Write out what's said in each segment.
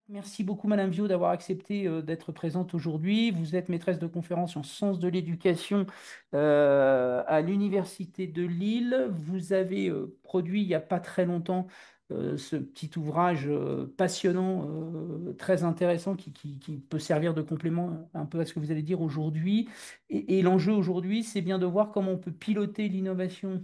Merci beaucoup, Madame Viau, d'avoir accepté d'être présente aujourd'hui. Vous êtes maîtresse de conférence en sciences de l'éducation à l'Université de Lille. Vous avez produit il n'y a pas très longtemps ce petit ouvrage passionnant, très intéressant, qui peut servir de complément un peu à ce que vous allez dire aujourd'hui. Et l'enjeu aujourd'hui, c'est bien de voir comment on peut piloter l'innovation.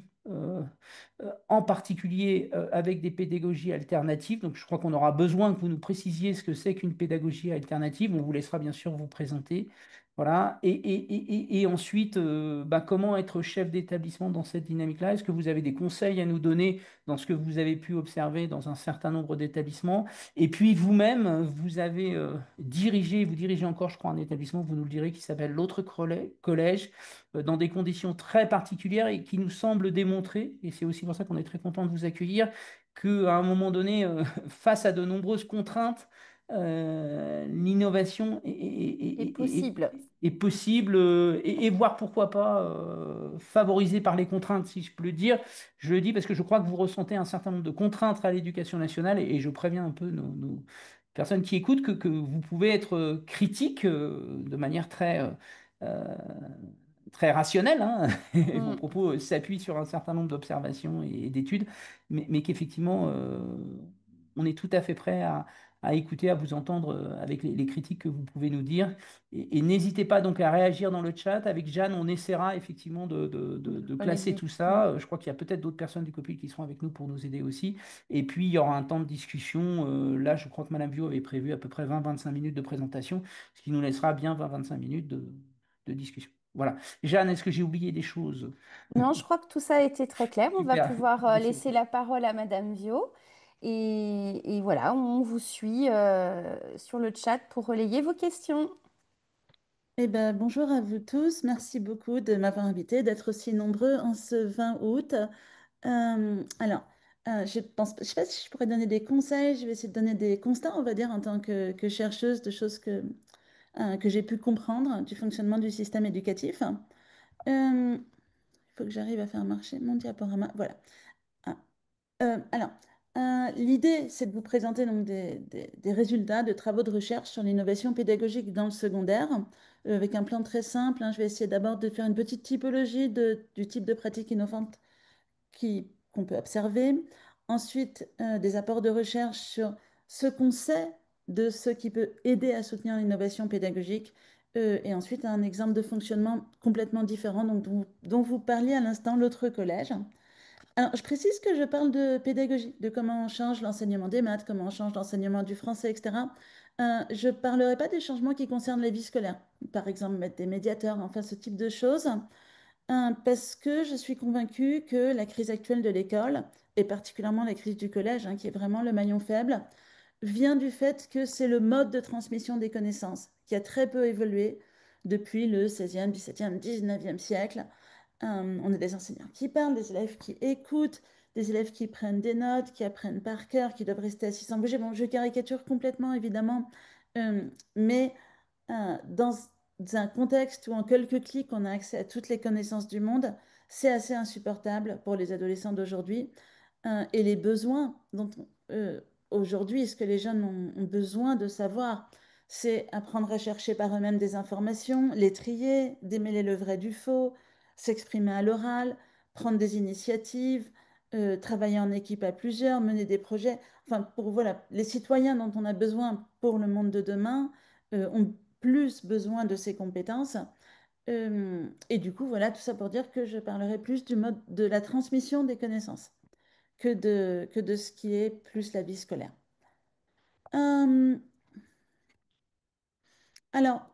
En particulier avec des pédagogies alternatives. Donc, je crois qu'on aura besoin que vous nous précisiez ce que c'est qu'une pédagogie alternative. On vous laissera bien sûr vous présenter. Voilà. Et ensuite, comment être chef d'établissement dans cette dynamique-là? Est-ce que vous avez des conseils à nous donner dans ce que vous avez pu observer dans un certain nombre d'établissements? Et puis vous-même, vous avez vous dirigez encore, je crois, un établissement, vous nous le direz, qui s'appelle l'autre collège, dans des conditions très particulières et qui nous semble démontrer, et c'est aussi pour ça qu'on est très content de vous accueillir, qu'à un moment donné, face à de nombreuses contraintes, l'innovation C'est possible. est possible et voire pourquoi pas favorisée par les contraintes, si je peux le dire. Je le dis parce que je crois que vous ressentez un certain nombre de contraintes à l'éducation nationale et je préviens un peu nos personnes qui écoutent que vous pouvez être critique de manière euh, très rationnelle, hein. Et vos Mm. propos s'appuient sur un certain nombre d'observations et d'études, mais qu'effectivement, on est tout à fait prêt à écouter, à vous entendre avec les critiques que vous pouvez nous dire. Et n'hésitez pas donc à réagir dans le chat. Avec Jeanne, on essaiera effectivement de classer Relayer. tout Mm. ça. Je crois qu'il y a peut-être d'autres personnes du COPIL qui seront avec nous pour nous aider aussi. Et puis, il y aura un temps de discussion. Là, je crois que Madame Bio avait prévu à peu près 20-25 minutes de présentation, ce qui nous laissera bien 20-25 minutes de discussion. Voilà. Jeanne, est-ce que j'ai oublié des choses? Non, je crois que tout ça a été très clair. On va Super. pouvoir Merci laisser beaucoup. la parole à Madame Vio. Et voilà, on vous suit sur le chat pour relayer vos questions. Eh ben, bonjour à vous tous. Merci beaucoup de m'avoir invité, d'être aussi nombreux en ce 20 août. Alors, je sais pas si je pourrais donner des conseils. Je vais essayer de donner des constats, on va dire, en tant que chercheuse de choses que j'ai pu comprendre du fonctionnement du système éducatif. Il faut que j'arrive à faire marcher mon diaporama. Voilà. Ah. Alors, l'idée, c'est de vous présenter donc des résultats de travaux de recherche sur l'innovation pédagogique dans le secondaire, avec un plan très simple, hein. Je vais essayer d'abord de faire une petite typologie du type de pratique innovante qu'on peut observer. Ensuite, des apports de recherche sur ce qu'on sait de ce qui peut aider à soutenir l'innovation pédagogique. Et ensuite, un exemple de fonctionnement complètement différent, donc, dont vous parliez à l'instant, l'autre collège. Alors, je précise que je parle de pédagogie, de comment on change l'enseignement des maths, comment on change l'enseignement du français, etc. Je ne parlerai pas des changements qui concernent la vie scolaire, par exemple mettre des médiateurs, enfin ce type de choses, parce que je suis convaincue que la crise actuelle de l'école, et particulièrement la crise du collège, hein, qui est vraiment le maillon faible, vient du fait que c'est le mode de transmission des connaissances qui a très peu évolué depuis le 16e, 17e, 19e siècle. On a des enseignants qui parlent, des élèves qui écoutent, des élèves qui prennent des notes, qui apprennent par cœur, qui doivent rester assis sans bouger. Bon, je caricature complètement, évidemment, mais dans un contexte où en quelques clics, on a accès à toutes les connaissances du monde, c'est assez insupportable pour les adolescents d'aujourd'hui. Et les besoins dont aujourd'hui, ce que les jeunes ont besoin de savoir, c'est apprendre à chercher par eux-mêmes des informations, les trier, démêler le vrai du faux, s'exprimer à l'oral, prendre des initiatives, travailler en équipe à plusieurs, mener des projets. Enfin, pour voilà, les citoyens dont on a besoin pour le monde de demain ont plus besoin de ces compétences. Et du coup, voilà, tout ça pour dire que je parlerai plus du mode de la transmission des connaissances que de ce qui est plus la vie scolaire. Euh, alors,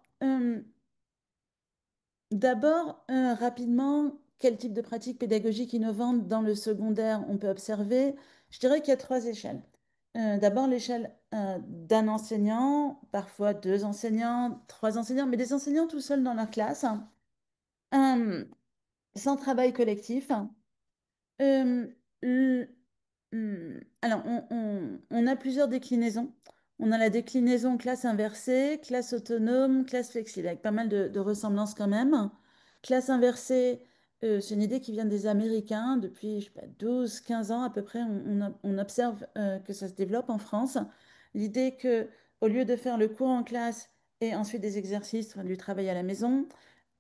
d'abord, rapidement, quel type de pratique pédagogique innovante dans le secondaire on peut observer? Je dirais qu'il y a trois échelles. D'abord, l'échelle d'un enseignant, parfois deux enseignants, trois enseignants, mais des enseignants tout seuls dans leur classe, euh, sans travail collectif. Euh, l- alors, on a plusieurs déclinaisons. On a la déclinaison classe inversée, classe autonome, classe flexible, avec pas mal de ressemblances quand même. Classe inversée, c'est une idée qui vient des Américains depuis, je sais pas, 12, 15 ans à peu près. On observe que ça se développe en France. L'idée que au lieu de faire le cours en classe et ensuite des exercices, enfin, du travail à la maison,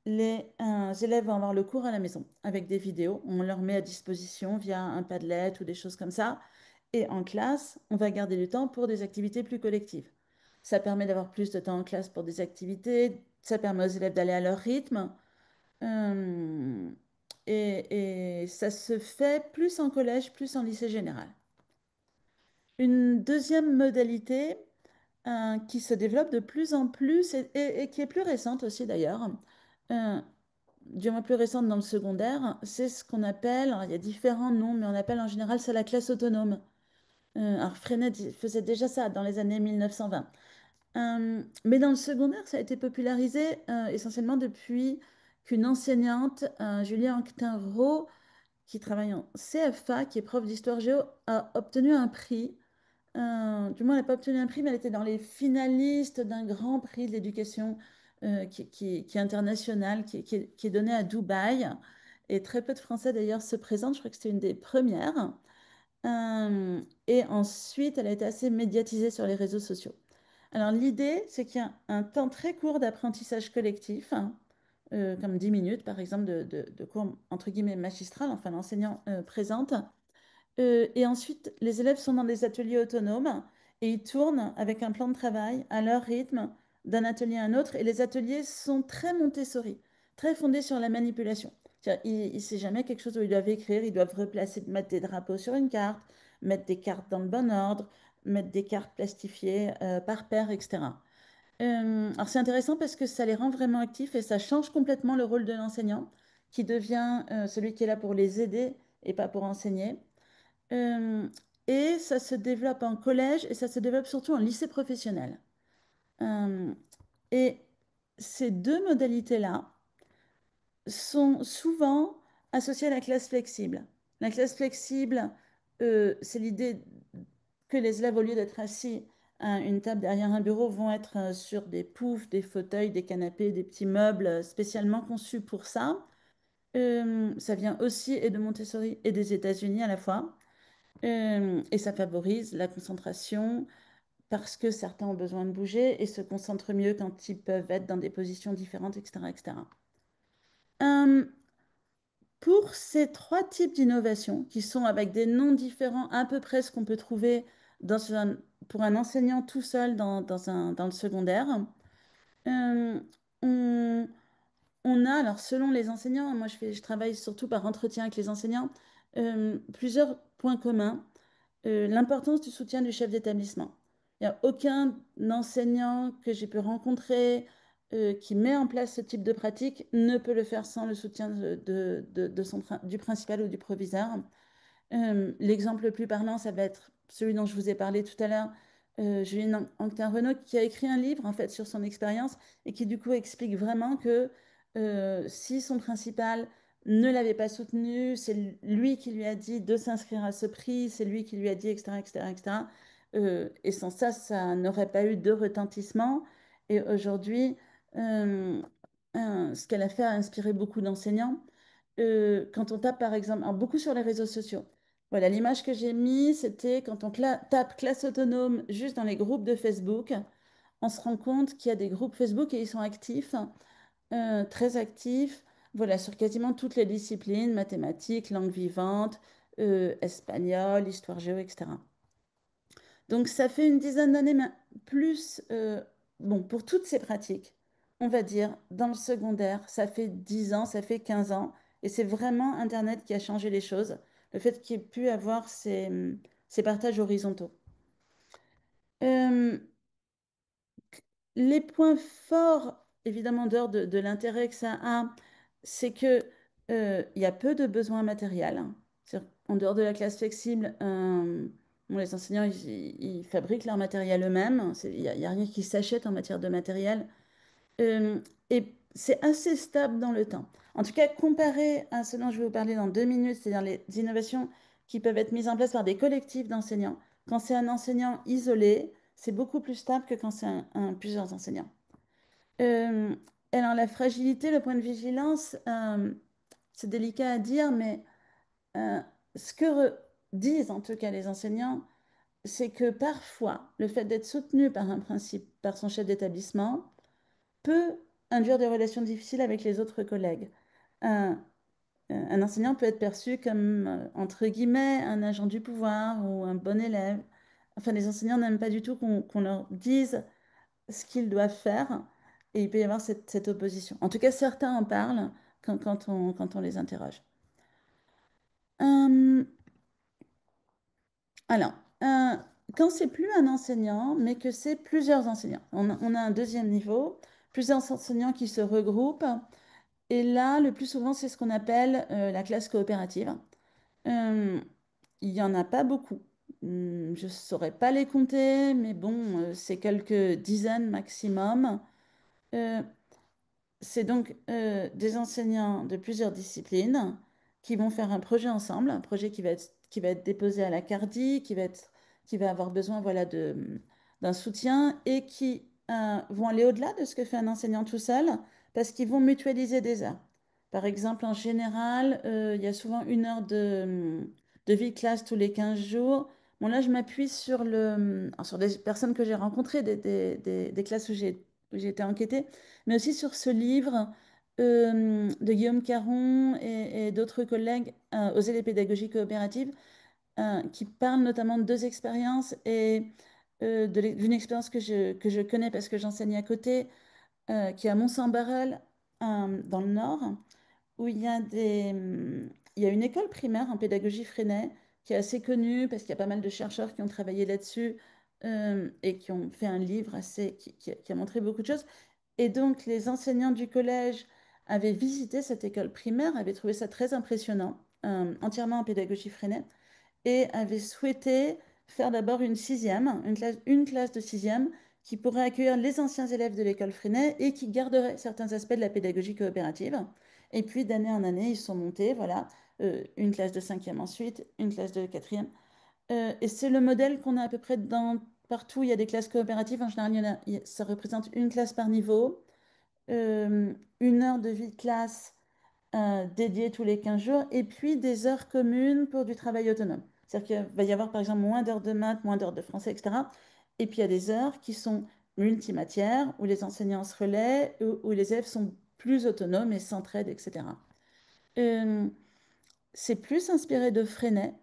les élèves vont avoir le cours à la maison avec des vidéos. On leur met à disposition via un Padlet ou des choses comme ça. Et en classe, on va garder du temps pour des activités plus collectives. Ça permet d'avoir plus de temps en classe pour des activités. Ça permet aux élèves d'aller à leur rythme. Euh, et ça se fait plus en collège, plus en lycée général. Une deuxième modalité qui se développe de plus en plus et qui est plus récente aussi d'ailleurs, euh, du moins plus récente dans le secondaire, c'est ce qu'on appelle, alors il y a différents noms, mais on appelle en général ça la classe autonome. Alors Freinet faisait déjà ça dans les années 1920. Mais dans le secondaire, ça a été popularisé essentiellement depuis qu'une enseignante, Julie Anquetin-Rowe, qui travaille en CFA, qui est prof d'histoire géo, a obtenu un prix. Du moins, elle n'a pas obtenu un prix, mais elle était dans les finalistes d'un grand prix de l'éducation qui est international, qui est donné à Dubaï. Et très peu de Français d'ailleurs se présentent. Je crois que c'était une des premières. Et ensuite, elle a été assez médiatisée sur les réseaux sociaux. Alors, l'idée, c'est qu'il y a un temps très court d'apprentissage collectif, hein, comme 10 minutes, par exemple, de cours, entre guillemets, magistral, enfin, l'enseignant présente. Et ensuite, les élèves sont dans des ateliers autonomes et ils tournent avec un plan de travail à leur rythme d'un atelier à un autre. Et les ateliers sont très Montessori, très fondés sur la manipulation. C'est-à-dire, il sait jamais quelque chose où ils doivent écrire, ils doivent replacer, mettre des drapeaux sur une carte, mettre des cartes dans le bon ordre, mettre des cartes plastifiées par paire, etc. Alors c'est intéressant parce que ça les rend vraiment actifs et ça change complètement le rôle de l'enseignant qui devient celui qui est là pour les aider et pas pour enseigner. Euh, et ça se développe en collège et ça se développe surtout en lycée professionnel. Euh, et ces deux modalités-là sont souvent associées à la classe flexible. La classe flexible, c'est l'idée que les élèves, au lieu d'être assis à une table derrière un bureau, vont être sur des poufs, des fauteuils, des canapés, des petits meubles spécialement conçus pour ça. Ça vient aussi et de Montessori et des États-Unis à la fois. Et ça favorise la concentration parce que certains ont besoin de bouger et se concentrent mieux quand ils peuvent être dans des positions différentes, etc., etc. Euh, pour ces trois types d'innovations, qui sont avec des noms différents, à peu près ce qu'on peut trouver pour un enseignant tout seul dans le secondaire, euh, on, on a, alors selon les enseignants, moi je travaille surtout par entretien avec les enseignants, plusieurs points communs. L'importance du soutien du chef d'établissement. Il n'y a aucun enseignant que j'ai pu rencontrer qui met en place ce type de pratique ne peut le faire sans le soutien du principal ou du proviseur. L'exemple le plus parlant, ça va être celui dont je vous ai parlé tout à l'heure, Julien Anquetin-Renaud, qui a écrit un livre en fait sur son expérience et qui du coup explique vraiment que si son principal ne l'avait pas soutenu, c'est lui qui lui a dit de s'inscrire à ce prix, c'est lui qui lui a dit, etc., etc., etc. Et sans ça, ça n'aurait pas eu de retentissement. Et aujourd'hui, euh, ce qu'elle a fait a inspiré beaucoup d'enseignants. Quand on tape par exemple, alors, beaucoup sur les réseaux sociaux. Voilà, l'image que j'ai mise, c'était quand on tape classe autonome juste dans les groupes de Facebook, on se rend compte qu'il y a des groupes Facebook et ils sont actifs, très actifs, voilà, sur quasiment toutes les disciplines, mathématiques, langue vivante, espagnol, histoire géo, etc. Donc ça fait une dizaine d'années, mais plus, bon, pour toutes ces pratiques, on va dire, dans le secondaire, ça fait 10 ans, ça fait 15 ans, et c'est vraiment Internet qui a changé les choses, le fait qu'il y ait pu avoir ces partages horizontaux. Euh, les points forts, évidemment, dehors de l'intérêt que ça a, c'est que il y a peu de besoins matériels, hein. En dehors de la classe flexible, bon, les enseignants, ils fabriquent leur matériel eux-mêmes. Il y a rien qui s'achète en matière de matériel. Euh, et c'est assez stable dans le temps. En tout cas, comparé à ce dont je vais vous parler dans 2 minutes, c'est-à-dire les innovations qui peuvent être mises en place par des collectifs d'enseignants. Quand c'est un enseignant isolé, c'est beaucoup plus stable que quand c'est plusieurs enseignants. Euh, alors, la fragilité, le point de vigilance, c'est délicat à dire, mais euh, ce que disent en tout cas les enseignants, c'est que parfois, le fait d'être soutenu par un principe, par son chef d'établissement, peut induire des relations difficiles avec les autres collègues. Un, un enseignant peut être perçu comme, entre guillemets, un agent du pouvoir ou un bon élève. Enfin, les enseignants n'aiment pas du tout qu'on leur dise ce qu'ils doivent faire et il peut y avoir cette opposition. En tout cas, certains en parlent quand on les interroge. Hum, alors, quand c'est plus un enseignant, mais que c'est plusieurs enseignants, on a un deuxième niveau, plusieurs enseignants qui se regroupent. Et là, le plus souvent, c'est ce qu'on appelle la classe coopérative. Euh, il n'y en a pas beaucoup. Je ne saurais pas les compter, mais bon, c'est quelques dizaines maximum. Euh, c'est donc des enseignants de plusieurs disciplines qui vont faire un projet ensemble, un projet qui va être déposé à la CARDI, qui va avoir besoin voilà, d'un soutien et qui vont aller au-delà de ce que fait un enseignant tout seul parce qu'ils vont mutualiser des heures. Par exemple, en général, il y a souvent une heure de vie de classe tous les 15 jours. Bon, là, je m'appuie sur des personnes que j'ai rencontrées, des classes où j'ai été enquêtée, mais aussi sur ce livre de Guillaume Caron et d'autres collègues, Oser les pédagogies coopératives, qui parlent notamment de deux expériences et d'une expérience que je connais parce que j'enseigne à côté, qui est à Mont-Saint-Barreul, dans le Nord, où il y a une école primaire en pédagogie Freinet qui est assez connue parce qu'il y a pas mal de chercheurs qui ont travaillé là-dessus et qui ont fait un livre qui a montré beaucoup de choses. Et donc, les enseignants du collège avaient visité cette école primaire, avaient trouvé ça très impressionnant, entièrement en pédagogie Freinet, et avaient souhaité faire d'abord une classe de sixième qui pourrait accueillir les anciens élèves de l'école Freinet et qui garderait certains aspects de la pédagogie coopérative. Et puis, d'année en année, ils sont montés, voilà, une classe de cinquième ensuite, une classe de quatrième. Et c'est le modèle qu'on a à peu près partout. Il y a des classes coopératives. En général, ça représente une classe par niveau, une heure de vie de classe dédiée tous les 15 jours, et puis des heures communes pour du travail autonome. C'est-à-dire qu'il va y avoir par exemple moins d'heures de maths, moins d'heures de français, etc. Et puis il y a des heures qui sont multimatières, où les enseignants se relaient, où les élèves sont plus autonomes et s'entraident, etc. Euh, c'est plus inspiré de Freinet,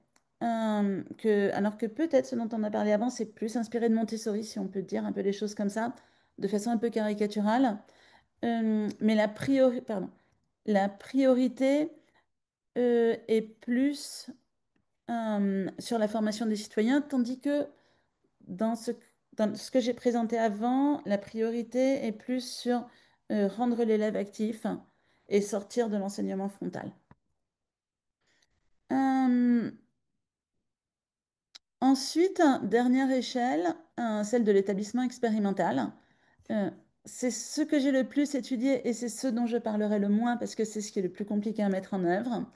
alors que peut-être ce dont on a parlé avant, c'est plus inspiré de Montessori, si on peut dire un peu les choses comme ça, de façon un peu caricaturale. Mais la priorité est plus sur la formation des citoyens, tandis que dans dans ce que j'ai présenté avant, la priorité est plus sur rendre l'élève actif et sortir de l'enseignement frontal. Euh, Ensuite, dernière échelle, celle de l'établissement expérimental. Euh, c'est ce que j'ai le plus étudié et c'est ce dont je parlerai le moins parce que c'est ce qui est le plus compliqué à mettre en œuvre.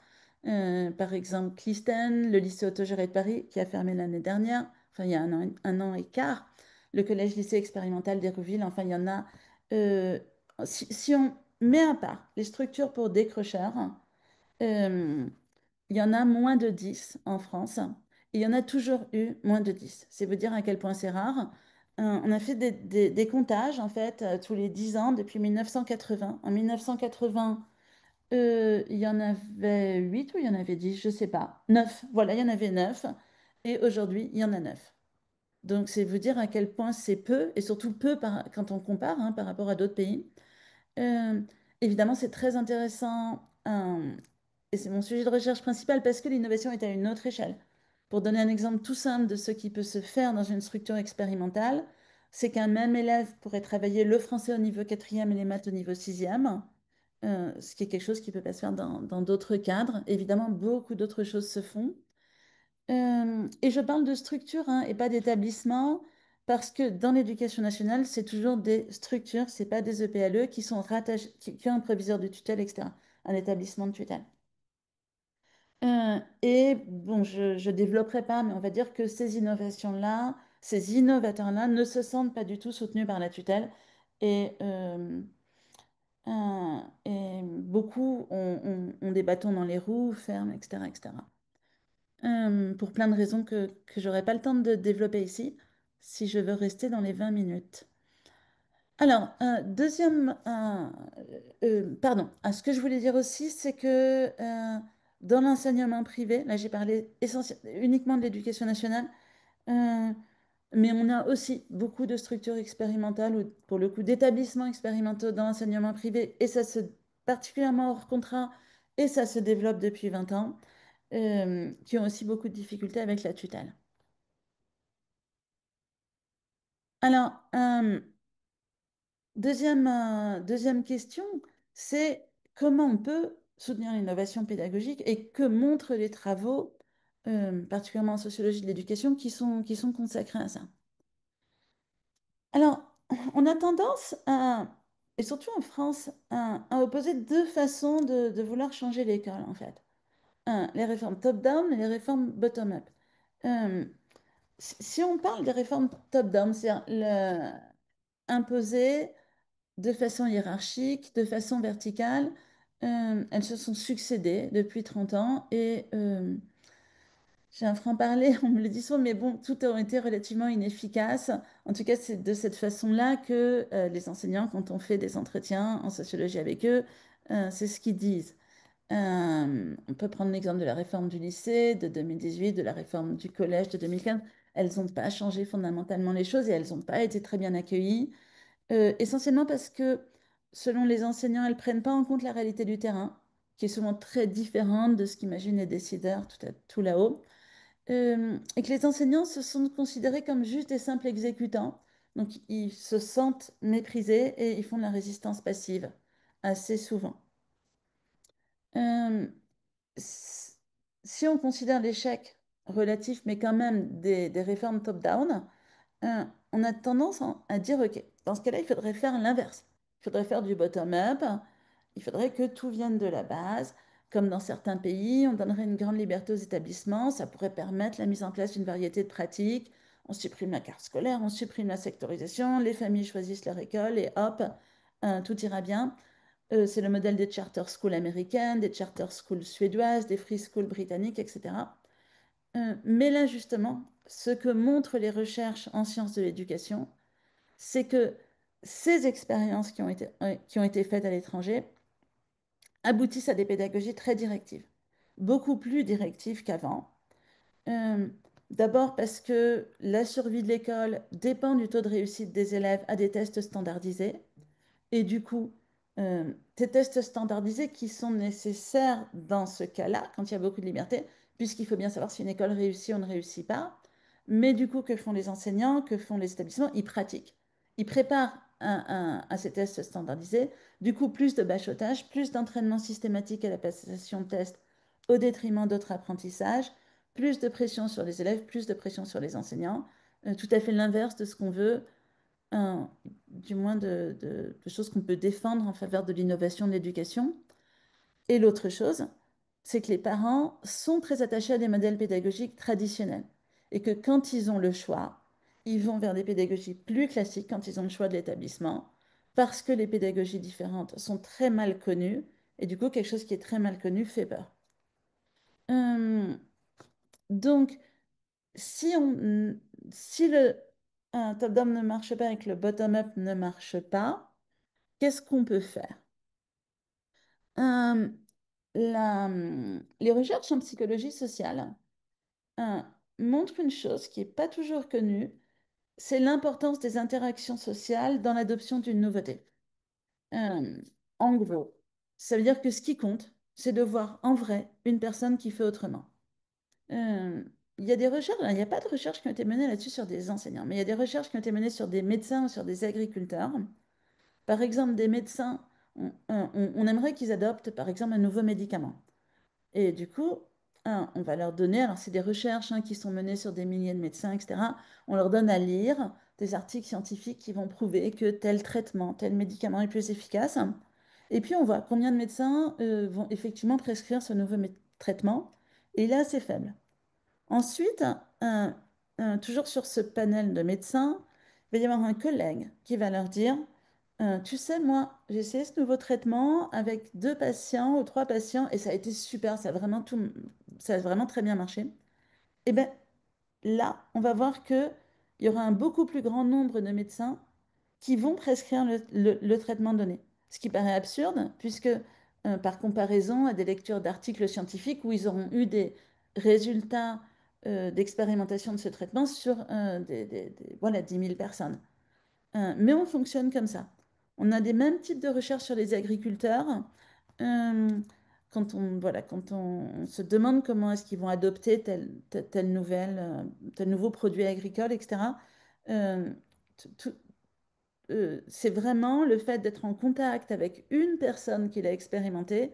Par exemple, Clistène, le lycée autogéré de Paris qui a fermé l'année dernière, enfin il y a un an et quart, le collège-lycée expérimental d'Hérouville, enfin il y en a. euh, si on met à part les structures pour décrocheurs, euh, il y en a moins de 10 en France. Et il y en a toujours eu moins de 10. C'est vous dire à quel point c'est rare. On a fait des comptages, en fait, tous les 10 ans depuis 1980. En 1980, il y en avait 8 ou il y en avait 10, je ne sais pas. 9, voilà, il y en avait 9. Et aujourd'hui, il y en a 9. Donc, c'est vous dire à quel point c'est peu, et surtout peu quand on compare par rapport à d'autres pays. Euh, Évidemment, c'est très intéressant et c'est mon sujet de recherche principal parce que l'innovation est à une autre échelle. Pour donner un exemple tout simple de ce qui peut se faire dans une structure expérimentale, c'est qu'un même élève pourrait travailler le français au niveau quatrième et les maths au niveau sixième, ce qui est quelque chose qui ne peut pas se faire dans d'autres cadres. Évidemment, beaucoup d'autres choses se font. Et je parle de structure et pas d'établissement parce que dans l'éducation nationale, c'est toujours des structures, c'est pas des EPLE qui sont rattachés, qui ont un proviseur de tutelle, etc., un établissement de tutelle. Et bon, je ne développerai pas, mais on va dire que ces innovations-là, ces innovateurs-là ne se sentent pas du tout soutenus par la tutelle et, et beaucoup ont des bâtons dans les roues, ferment, etc., etc. pour plein de raisons que j'aurai pas le temps de développer ici, si je veux rester dans les 20 minutes. Alors, pardon. Ce que je voulais dire aussi, c'est que dans l'enseignement privé, là j'ai parlé uniquement de l'éducation nationale, euh, mais on a aussi beaucoup de structures expérimentales ou pour le coup d'établissements expérimentaux dans l'enseignement privé, et ça se particulièrement hors contrat, et ça se développe depuis 20 ans, qui ont aussi beaucoup de difficultés avec la tutelle. Alors, deuxième question, c'est comment on peut soutenir l'innovation pédagogique et que montrent les travaux, particulièrement en sociologie de l'éducation, qui sont consacrés à ça. Alors, on a tendance et surtout en France, à opposer deux façons de vouloir changer l'école, en fait. Les réformes top-down et les réformes bottom-up. Euh, si on parle des réformes top-down, c'est-à-dire imposer de façon hiérarchique, de façon verticale. Elles se sont succédées depuis 30 ans et j'ai un franc-parler, on me le dit souvent, mais bon, tout a été relativement inefficace. En tout cas, c'est de cette façon-là que les enseignants, quand on fait des entretiens en sociologie avec eux, c'est ce qu'ils disent. On peut prendre l'exemple de la réforme du lycée de 2018, de la réforme du collège de 2015. Elles n'ont pas changé fondamentalement les choses et elles n'ont pas été très bien accueillies. Essentiellement parce que, selon les enseignants, elles ne prennent pas en compte la réalité du terrain, qui est souvent très différente de ce qu'imaginent les décideurs tout là-haut. Et que les enseignants se sont considérés comme juste des simples exécutants. Donc, ils se sentent méprisés et ils font de la résistance passive, assez souvent. Euh, s- Si on considère l'échec relatif, mais quand même des réformes top-down, on a tendance à dire, OK, dans ce cas-là, il faudrait faire l'inverse. Il faudrait faire du bottom-up. Il faudrait que tout vienne de la base. Comme dans certains pays, on donnerait une grande liberté aux établissements. Ça pourrait permettre la mise en place d'une variété de pratiques. On supprime la carte scolaire, on supprime la sectorisation, les familles choisissent leur école et hop, tout ira bien. C'est le modèle des charter schools américaines, des charter schools suédoises, des free schools britanniques, etc. Mais là, justement, ce que montrent les recherches en sciences de l'éducation, c'est que ces expériences qui ont été faites à l'étranger aboutissent à des pédagogies très directives, beaucoup plus directives qu'avant. Euh, D'abord parce que la survie de l'école dépend du taux de réussite des élèves à des tests standardisés. Et du coup, ces tests standardisés qui sont nécessaires dans ce cas-là, quand il y a beaucoup de liberté, puisqu'il faut bien savoir si une école réussit ou ne réussit pas. Mais du coup, que font les enseignants, que font les établissements? Ils pratiquent. Ils préparent à ces tests standardisés. Du coup, plus de bachotage, plus d'entraînement systématique à la passation de tests au détriment d'autres apprentissages, plus de pression sur les élèves, plus de pression sur les enseignants. Tout à fait l'inverse de ce qu'on veut, un- du moins de choses qu'on peut défendre en faveur de l'innovation de l'éducation. Et l'autre chose, c'est que les parents sont très attachés à des modèles pédagogiques traditionnels et que quand ils ont le choix, ils vont vers des pédagogies plus classiques quand ils ont le choix de l'établissement, parce que les pédagogies différentes sont très mal connues et du coup, quelque chose qui est très mal connu fait peur. Euh, donc, si on, si le top-down ne marche pas et que le bottom-up ne marche pas, qu'est-ce qu'on peut faire? Euh, les recherches en psychologie sociale euh, montrent une chose qui n'est pas toujours connue, c'est l'importance des interactions sociales dans l'adoption d'une nouveauté. Euh, En gros, ça veut dire que ce qui compte, c'est de voir en vrai une personne qui fait autrement. Euh, il y a des recherches, il n'y a pas de recherches qui ont été menées là-dessus sur des enseignants, mais il y a des recherches qui ont été menées sur des médecins ou sur des agriculteurs. Par exemple, des médecins, on aimerait qu'ils adoptent, par exemple, un nouveau médicament. Et du coup, on va leur donner, alors c'est des recherches qui sont menées sur des milliers de médecins, etc. On leur donne à lire des articles scientifiques qui vont prouver que tel traitement, tel médicament est plus efficace. Et puis on voit combien de médecins vont effectivement prescrire ce nouveau traitement. Et là, c'est faible. Ensuite, toujours sur ce panel de médecins, il va y avoir un collègue qui va leur dire, tu sais, moi, j'ai essayé ce nouveau traitement avec 2 patients ou 3 patients et ça a été super, ça a vraiment très bien marché. Et bien là, on va voir qu'il y aura un beaucoup plus grand nombre de médecins qui vont prescrire le traitement donné. Ce qui paraît absurde, puisque par comparaison à des lectures d'articles scientifiques où ils auront eu des résultats d'expérimentation de ce traitement sur voilà, 10 000 personnes. Mais on fonctionne comme ça. On a des mêmes types de recherches sur les agriculteurs. Euh, voilà, quand on se demande comment est-ce qu'ils vont adopter telle nouvelle, tel nouveau produit agricole, etc., euh, tout- c'est vraiment le fait d'être en contact avec une personne qui l'a expérimenté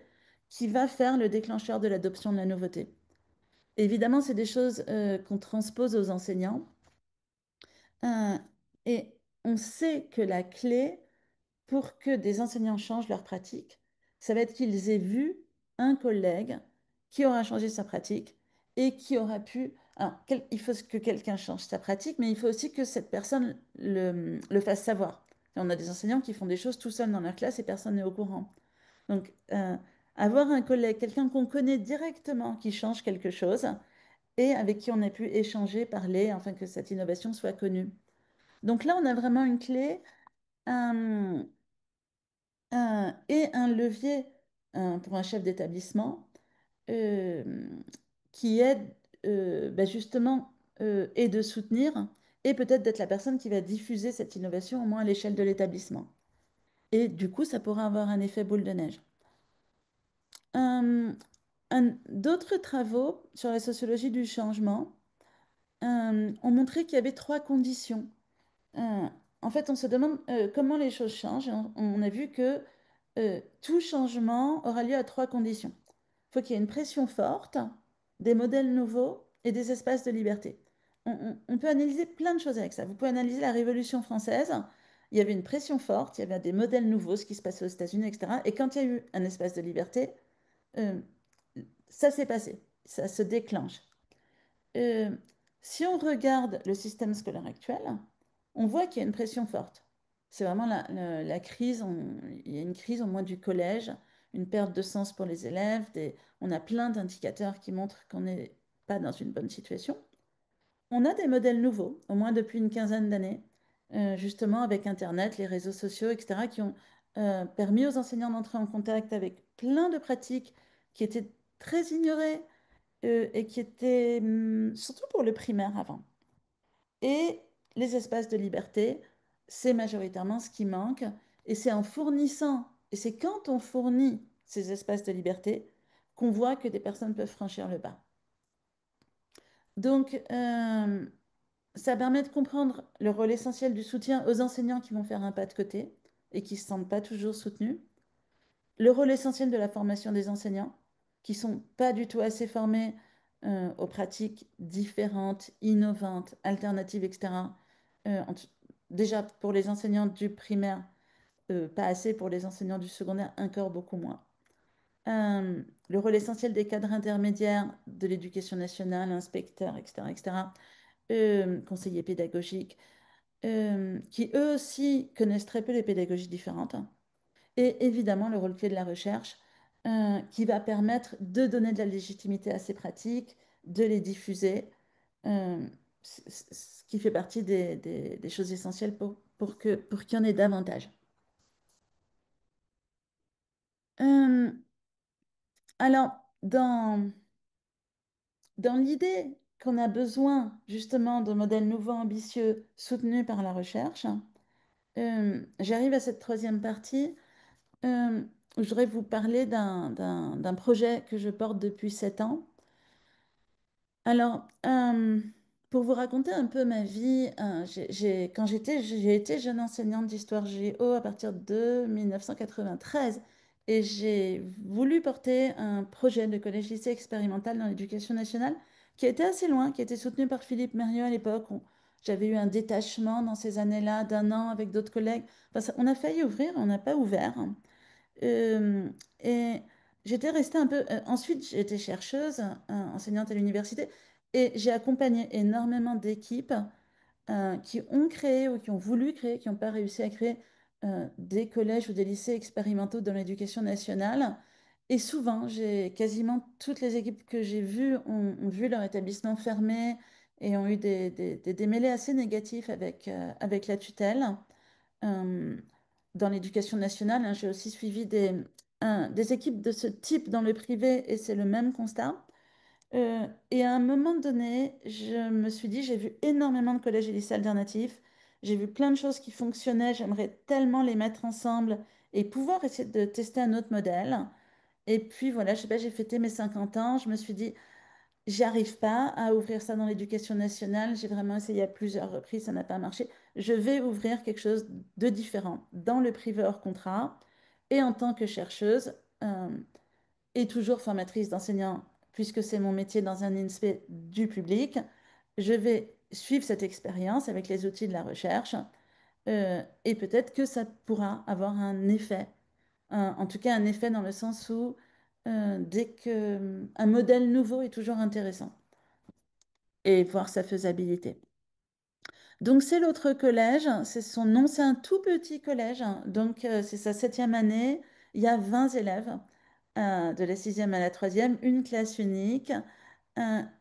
qui va faire le déclencheur de l'adoption de la nouveauté. Évidemment, c'est des choses qu'on transpose aux enseignants. Euh, et on sait que la clé pour que des enseignants changent leur pratique, ça va être qu'ils aient vu un collègue qui aura changé sa pratique et qui aura pu... Alors, il faut que quelqu'un change sa pratique, mais il faut aussi que cette personne le fasse savoir. Et on a des enseignants qui font des choses tout seuls dans leur classe et personne n'est au courant. Donc, avoir un collègue, quelqu'un qu'on connaît directement qui change quelque chose et avec qui on a pu échanger, parler, afin que cette innovation soit connue. Donc là, on a vraiment une clé. euh, et un levier pour un chef d'établissement euh, qui aide justement et de soutenir et peut-être d'être la personne qui va diffuser cette innovation au moins à l'échelle de l'établissement. Et du coup, ça pourra avoir un effet boule de neige. Euh, D'autres travaux sur la sociologie du changement ont montré qu'il y avait trois conditions. Euh, En fait, on se demande comment les choses changent. On a vu que tout changement aura lieu à trois conditions. Il faut qu'il y ait une pression forte, des modèles nouveaux et des espaces de liberté. On peut analyser plein de choses avec ça. Vous pouvez analyser la Révolution française. Il y avait une pression forte, il y avait des modèles nouveaux, ce qui se passait aux États-Unis, etc. Et quand il y a eu un espace de liberté, euh, ça s'est passé, ça se déclenche. Euh, Si on regarde le système scolaire actuel, on voit qu'il y a une pression forte. C'est vraiment la crise, il y a une crise au moins du collège, une perte de sens pour les élèves, on a plein d'indicateurs qui montrent qu'on n'est pas dans une bonne situation. On a des modèles nouveaux, au moins depuis une quinzaine d'années, justement avec Internet, les réseaux sociaux, etc., qui ont permis aux enseignants d'entrer en contact avec plein de pratiques qui étaient très ignorées et qui étaient surtout pour le primaire avant. Et les espaces de liberté, c'est majoritairement ce qui manque. Et c'est en fournissant, et c'est quand on fournit ces espaces de liberté qu'on voit que des personnes peuvent franchir le pas. Donc, ça permet de comprendre le rôle essentiel du soutien aux enseignants qui vont faire un pas de côté et qui ne se sentent pas toujours soutenus. Le rôle essentiel de la formation des enseignants, qui sont pas du tout assez formés aux pratiques différentes, innovantes, alternatives, etc. Déjà pour les enseignants du primaire, pas assez pour les enseignants du secondaire, encore beaucoup moins. Le rôle essentiel des cadres intermédiaires de l'éducation nationale, inspecteurs, etc., etc., conseillers pédagogiques, qui eux aussi connaissent très peu les pédagogies différentes. Et évidemment, le rôle clé de la recherche, qui va permettre de donner de la légitimité à ces pratiques, de les diffuser, euh, ce qui fait partie des choses essentielles pour qu'il y en ait davantage. Euh, alors, dans l'idée qu'on a besoin justement de modèles nouveaux, ambitieux, soutenus par la recherche, j'arrive à cette troisième partie euh, où je voudrais vous parler d'un projet que je porte depuis 7 ans. Alors, pour vous raconter un peu ma vie, quand j'ai été jeune enseignante d'histoire géo à partir de 1993 et j'ai voulu porter un projet de collège-lycée expérimental dans l'éducation nationale qui a été assez loin, qui a été soutenu par Philippe Mérieux à l'époque. J'avais eu un détachement dans ces années-là d'un an avec d'autres collègues. Enfin, on a failli ouvrir, on n'a pas ouvert. Euh, et j'étais restée un peu. Ensuite, j'ai été chercheuse, enseignante à l'université, et j'ai accompagné énormément d'équipes qui ont créé ou qui ont voulu créer, qui n'ont pas réussi à créer des collèges ou des lycées expérimentaux dans l'éducation nationale. Et souvent, j'ai quasiment toutes les équipes que j'ai vues ont vu leur établissement fermer et ont eu des démêlés assez négatifs avec la tutelle. Euh, Dans l'éducation nationale, hein, j'ai aussi suivi des équipes de ce type dans le privé et c'est le même constat. Et à un moment donné, je me suis dit, j'ai vu énormément de collèges et lycées alternatifs, j'ai vu plein de choses qui fonctionnaient, j'aimerais tellement les mettre ensemble et pouvoir essayer de tester un autre modèle. Et puis voilà, je sais pas, j'ai fêté mes 50 ans, je me suis dit, j'y arrive pas à ouvrir ça dans l'éducation nationale, j'ai vraiment essayé à plusieurs reprises, ça n'a pas marché. Je vais ouvrir quelque chose de différent dans le privé hors contrat et en tant que chercheuse. Et toujours formatrice d'enseignants, puisque c'est mon métier dans un INSPE du public, je vais suivre cette expérience avec les outils de la recherche et peut-être que ça pourra avoir un effet, en tout cas un effet dans le sens où dès que un modèle nouveau est toujours intéressant et voir sa faisabilité. Donc c'est l'autre collège, c'est son nom, c'est un tout petit collège, donc c'est sa septième année, il y a 20 élèves de la sixième à la troisième, une classe unique.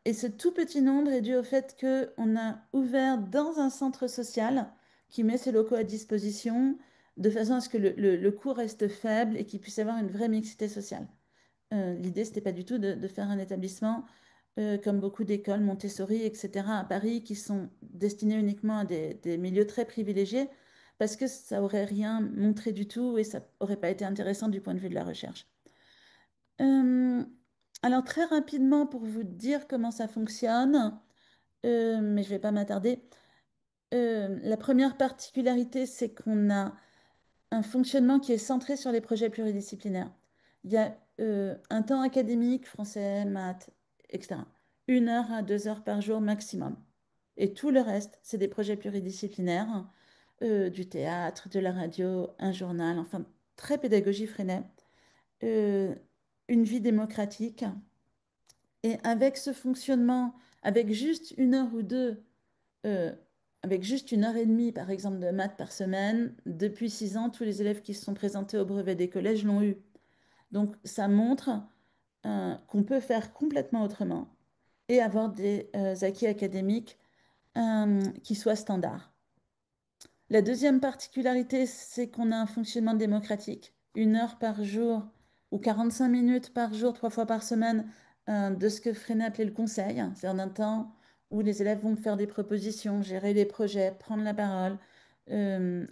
Et ce tout petit nombre est dû au fait qu'on a ouvert dans un centre social qui met ses locaux à disposition de façon à ce que le coût reste faible et qu'il puisse y avoir une vraie mixité sociale. L'idée, c'était pas du tout de faire un établissement comme beaucoup d'écoles Montessori, etc., à Paris, qui sont destinées uniquement à des milieux très privilégiés, parce que ça aurait rien montré du tout et ça aurait pas été intéressant du point de vue de la recherche. Euh, alors très rapidement, pour vous dire comment ça fonctionne, mais je vais pas m'attarder, la première particularité, c'est qu'on a un fonctionnement qui est centré sur les projets pluridisciplinaires. Il y a un temps académique, français, maths, etc. 1 heure à 2 heures par jour maximum. Et tout le reste, c'est des projets pluridisciplinaires, du théâtre, de la radio, un journal, enfin, très pédagogie freinée. Euh, une vie démocratique. Et avec ce fonctionnement, avec juste 1 heure ou 2, euh, avec juste 1 heure et demie, par exemple, de maths par semaine, depuis 6 ans, tous les élèves qui se sont présentés au brevet des collèges l'ont eu. Donc, ça montre qu'on peut faire complètement autrement et avoir des acquis académiques qui soient standards. La deuxième particularité, c'est qu'on a un fonctionnement démocratique. 1 heure par jour ou 45 minutes par jour, 3 fois par semaine, de ce que Freinet appelait le conseil. C'est un temps où les élèves vont faire des propositions, gérer les projets, prendre la parole,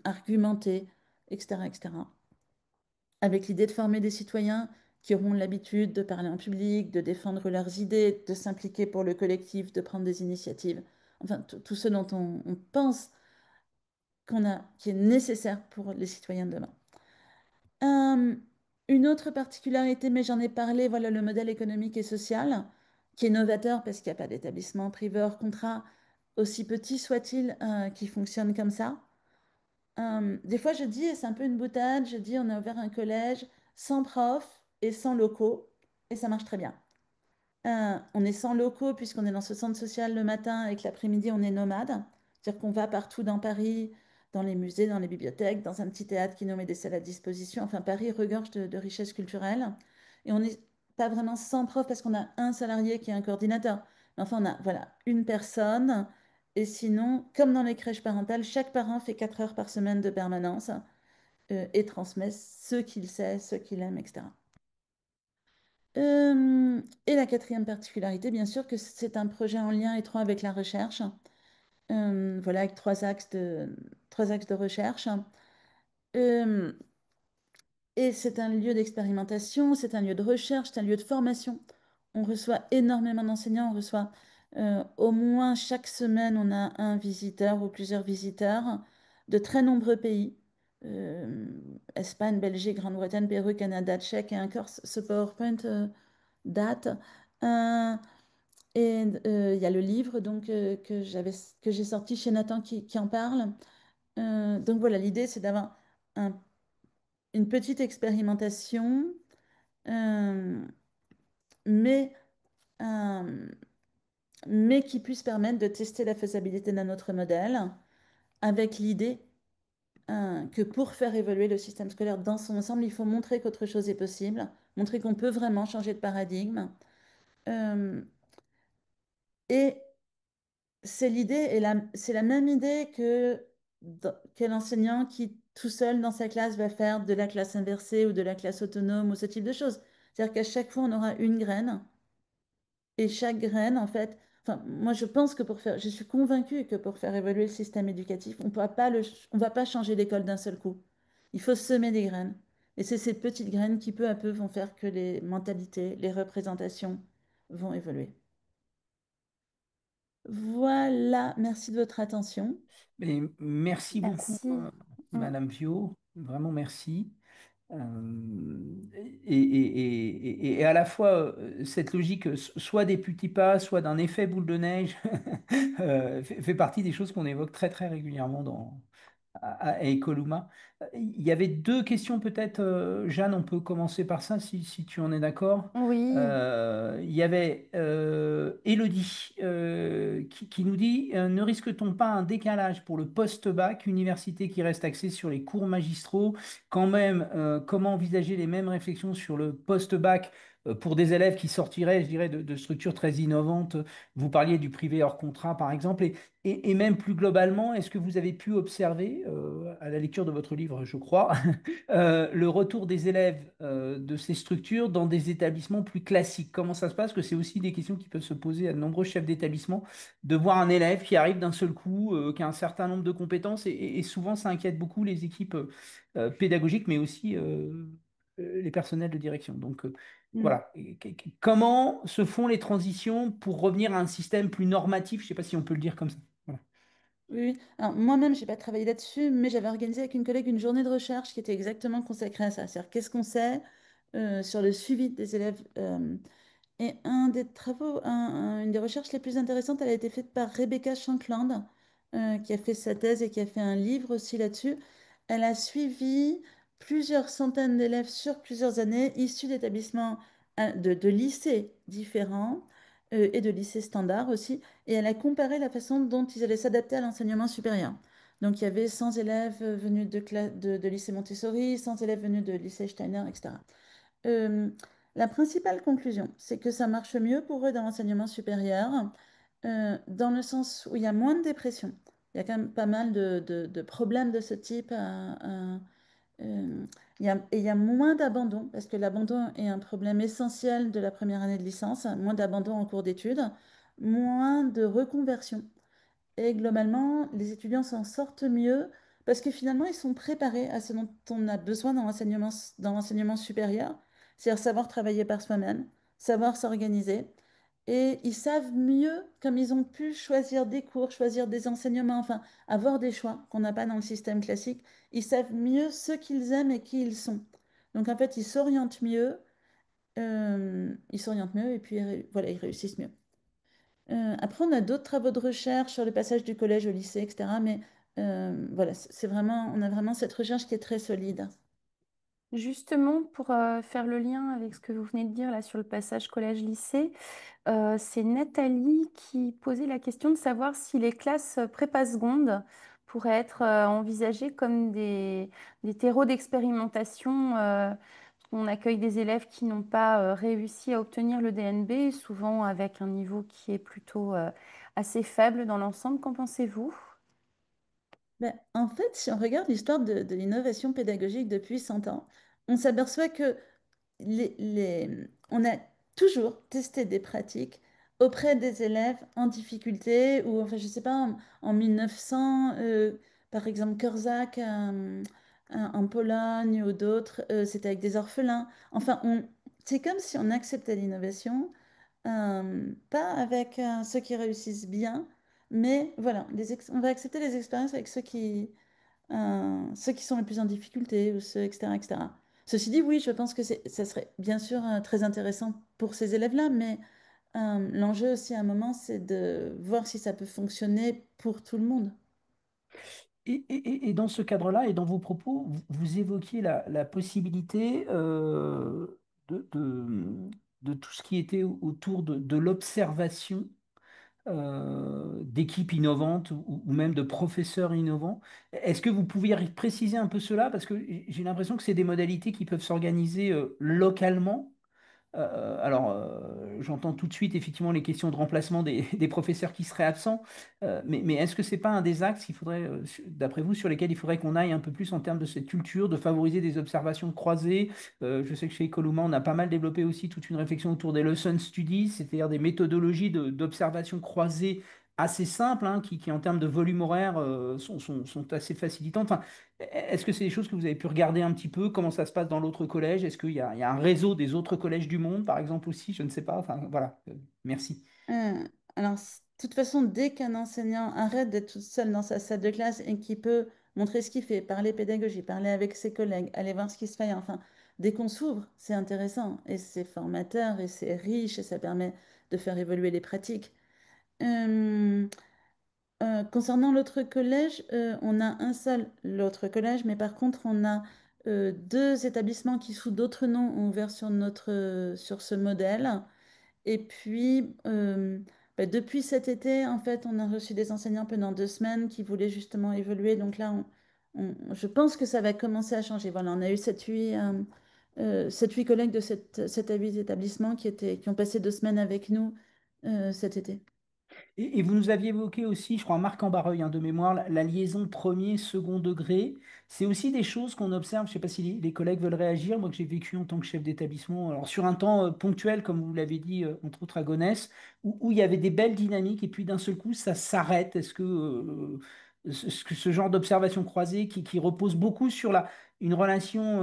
argumenter, etc., etc. Avec l'idée de former des citoyens qui auront l'habitude de parler en public, de défendre leurs idées, de s'impliquer pour le collectif, de prendre des initiatives. Enfin, tout ce dont on pense qui est nécessaire pour les citoyens de demain. Euh, une autre particularité, mais j'en ai parlé, voilà le modèle économique et social, qui est novateur parce qu'il n'y a pas d'établissement privé hors contrat, aussi petit soit-il, qui fonctionne comme ça. Des fois, je dis, et c'est un peu une boutade, je dis, on a ouvert un collège sans prof et sans locaux, et ça marche très bien. On est sans locaux puisqu'on est dans ce centre social le matin et que l'après-midi, on est nomade. C'est-à-dire qu'on va partout dans Paris, dans les musées, dans les bibliothèques, dans un petit théâtre qui nous met des salles à disposition. Enfin, Paris regorge de richesses culturelles. Et on n'est pas vraiment sans prof parce qu'on a un salarié qui est un coordinateur. Mais enfin, on a voilà, une personne. Et sinon, comme dans les crèches parentales, chaque parent fait 4 heures par semaine de permanence et transmet ce qu'il sait, ce qu'il aime, etc. Et la quatrième particularité, bien sûr, que c'est un projet en lien étroit avec la recherche. Voilà, avec trois axes de recherche. Euh, et c'est un lieu d'expérimentation, c'est un lieu de recherche, c'est un lieu de formation. On reçoit énormément d'enseignants, on reçoit au moins chaque semaine, on a un visiteur ou plusieurs visiteurs de très nombreux pays. Euh, Espagne, Belgique, Grande-Bretagne, Pérou, Canada, Tchèque et encore ce PowerPoint date. Euh, et il y a le livre donc, que j'ai sorti chez Nathan qui en parle. Donc voilà, l'idée c'est d'avoir un- une petite expérimentation, euh, mais, euh, mais qui puisse permettre de tester la faisabilité d'un autre modèle avec l'idée que pour faire évoluer le système scolaire dans son ensemble, il faut montrer qu'autre chose est possible, montrer qu'on peut vraiment changer de paradigme. Euh, et c'est l'idée, c'est la même idée que l'enseignant qui, tout seul dans sa classe, va faire de la classe inversée ou de la classe autonome ou ce type de choses. C'est-à-dire qu'à chaque fois, on aura une graine. Et chaque graine, en fait, enfin, moi je pense que je suis convaincue que pour faire évoluer le système éducatif, on va pas changer l'école d'un seul coup. Il faut semer des graines. Et c'est ces petites graines qui peu à peu vont faire que les mentalités, les représentations vont évoluer. Voilà, merci de votre attention. Mais merci beaucoup, Merci. Mm. Madame Pio, vraiment merci. Et à la fois, cette logique, soit des petits pas, soit d'un effet boule de neige, fait partie des choses qu'on évoque très très régulièrement à Ecoluma. Il y avait deux questions peut-être, Jeanne, on peut commencer par ça si tu en es d'accord. Oui, Il y avait Élodie qui nous dit ne risque-t-on pas un décalage pour le post-bac, université qui reste axée sur les cours magistraux, quand même, comment envisager les mêmes réflexions sur le post-bac pour des élèves qui sortiraient, je dirais, de structures très innovantes. Vous parliez du privé hors contrat, par exemple, et même plus globalement, est-ce que vous avez pu observer, à la lecture de votre livre, je crois, le retour des élèves de ces structures dans des établissements plus classiques? Comment ça se passe? Que c'est aussi des questions qui peuvent se poser à de nombreux chefs d'établissement, de voir un élève qui arrive d'un seul coup, qui a un certain nombre de compétences, et souvent ça inquiète beaucoup les équipes pédagogiques, mais aussi les personnels de direction. Donc Mm. voilà. Comment se font les transitions pour revenir à un système plus normatif? Je ne sais pas si on peut le dire comme ça. Voilà. Oui, oui. Alors, moi-même, j'ai pas travaillé là-dessus, mais j'avais organisé avec une collègue une journée de recherche qui était exactement consacrée à ça. C'est-à-dire, qu'est-ce qu'on sait sur le suivi des élèves et un des travaux, une des recherches les plus intéressantes, elle a été faite par Rebecca Shankland, qui a fait sa thèse et qui a fait un livre aussi là-dessus. Elle a suivi plusieurs centaines d'élèves sur plusieurs années, issus d'établissements, de lycées différents et de lycées standards aussi. Et elle a comparé la façon dont ils allaient s'adapter à l'enseignement supérieur. Donc, il y avait 100 élèves venus de lycée Montessori, 100 élèves venus de lycée Steiner, etc. Euh, la principale conclusion, c'est que ça marche mieux pour eux dans l'enseignement supérieur, dans le sens où il y a moins de dépression. Il y a quand même pas mal de problèmes de ce type. Et il y a moins d'abandon, parce que l'abandon est un problème essentiel de la première année de licence, moins d'abandon en cours d'études, moins de reconversion. Et globalement, les étudiants s'en sortent mieux parce que finalement, ils sont préparés à ce dont on a besoin dans l'enseignement supérieur, c'est-à-dire savoir travailler par soi-même, savoir s'organiser. Et ils savent mieux, comme ils ont pu choisir des cours, choisir des enseignements, enfin, avoir des choix qu'on n'a pas dans le système classique, ils savent mieux ce qu'ils aiment et qui ils sont. Donc en fait, ils s'orientent mieux et puis voilà, ils réussissent mieux. Après, on a d'autres travaux de recherche sur le passage du collège au lycée, etc. Mais voilà, c'est vraiment, on a vraiment cette recherche qui est très solide. justement, pour faire le lien avec ce que vous venez de dire là sur le passage collège-lycée, c'est Nathalie qui posait la question de savoir si les classes prépa seconde pourraient être envisagées comme des terreaux d'expérimentation. On accueille des élèves qui n'ont pas réussi à obtenir le DNB, souvent avec un niveau qui est plutôt assez faible dans l'ensemble. Qu'en pensez-vous? Ben, en fait, si on regarde l'histoire de l'innovation pédagogique depuis 100 ans, on s'aperçoit que on a toujours testé des pratiques auprès des élèves en difficulté, ou enfin, je sais pas, en 1900, par exemple, Korczak en Pologne ou d'autres, c'était avec des orphelins. Enfin, c'est comme si on acceptait l'innovation, pas avec ceux qui réussissent bien, mais voilà, on va accepter les expériences avec ceux qui sont les plus en difficulté, ou ceux, etc., etc. Ceci dit, oui, je pense que ça serait bien sûr très intéressant pour ces élèves-là, mais l'enjeu aussi à un moment, c'est de voir si ça peut fonctionner pour tout le monde. Et dans ce cadre-là, et dans vos propos, vous évoquiez la possibilité de, de- de tout ce qui était autour de l'observation d'équipes innovantes ou même de professeurs innovants. Est-ce que vous pouviez préciser un peu cela? Parce que j'ai l'impression que c'est des modalités qui peuvent s'organiser localement. J'entends tout de suite effectivement les questions de remplacement des professeurs qui seraient absents, mais est-ce que c'est pas un des axes qu'il faudrait, d'après vous, sur lesquels il faudrait qu'on aille un peu plus en termes de cette culture, de favoriser des observations croisées? Je sais que chez Ecoluma, on a pas mal développé aussi toute une réflexion autour des lesson studies, c'est-à-dire des méthodologies d'observation croisée assez simples, hein, qui, en termes de volume horaire, sont assez facilitantes. Enfin, est-ce que c'est des choses que vous avez pu regarder un petit peu? Comment ça se passe dans l'autre collège? Est-ce qu'il y a un réseau des autres collèges du monde, par exemple, aussi? Je ne sais pas. Enfin, voilà. Merci. De toute façon, dès qu'un enseignant arrête d'être tout seul dans sa salle de classe et qu'il peut montrer ce qu'il fait, parler pédagogie, parler avec ses collègues, aller voir ce qui se fait, enfin, dès qu'on s'ouvre, c'est intéressant et c'est formateur et c'est riche et ça permet de faire évoluer les pratiques. Euh, Concernant l'autre collège, on a un seul, l'autre collège, mais par contre, on a deux établissements qui, sous d'autres noms, ont ouvert sur sur ce modèle. Et puis, depuis cet été, en fait, on a reçu des enseignants pendant 2 semaines qui voulaient justement évoluer. Donc là, je pense que ça va commencer à changer. Voilà, on a eu 7-8 collègues de 7 à 8 établissements qui ont passé 2 semaines avec nous cet été. Et vous nous aviez évoqué aussi, je crois, Marc Ambareuil, hein, de mémoire, la liaison premier-second degré. C'est aussi des choses qu'on observe. Je ne sais pas si les collègues veulent réagir. Moi, que j'ai vécu en tant que chef d'établissement, alors sur un temps ponctuel, comme vous l'avez dit, entre autres à Gonesse, où il y avait des belles dynamiques, et puis d'un seul coup, ça s'arrête. Est-ce que ce genre d'observation croisée qui repose beaucoup sur une relation,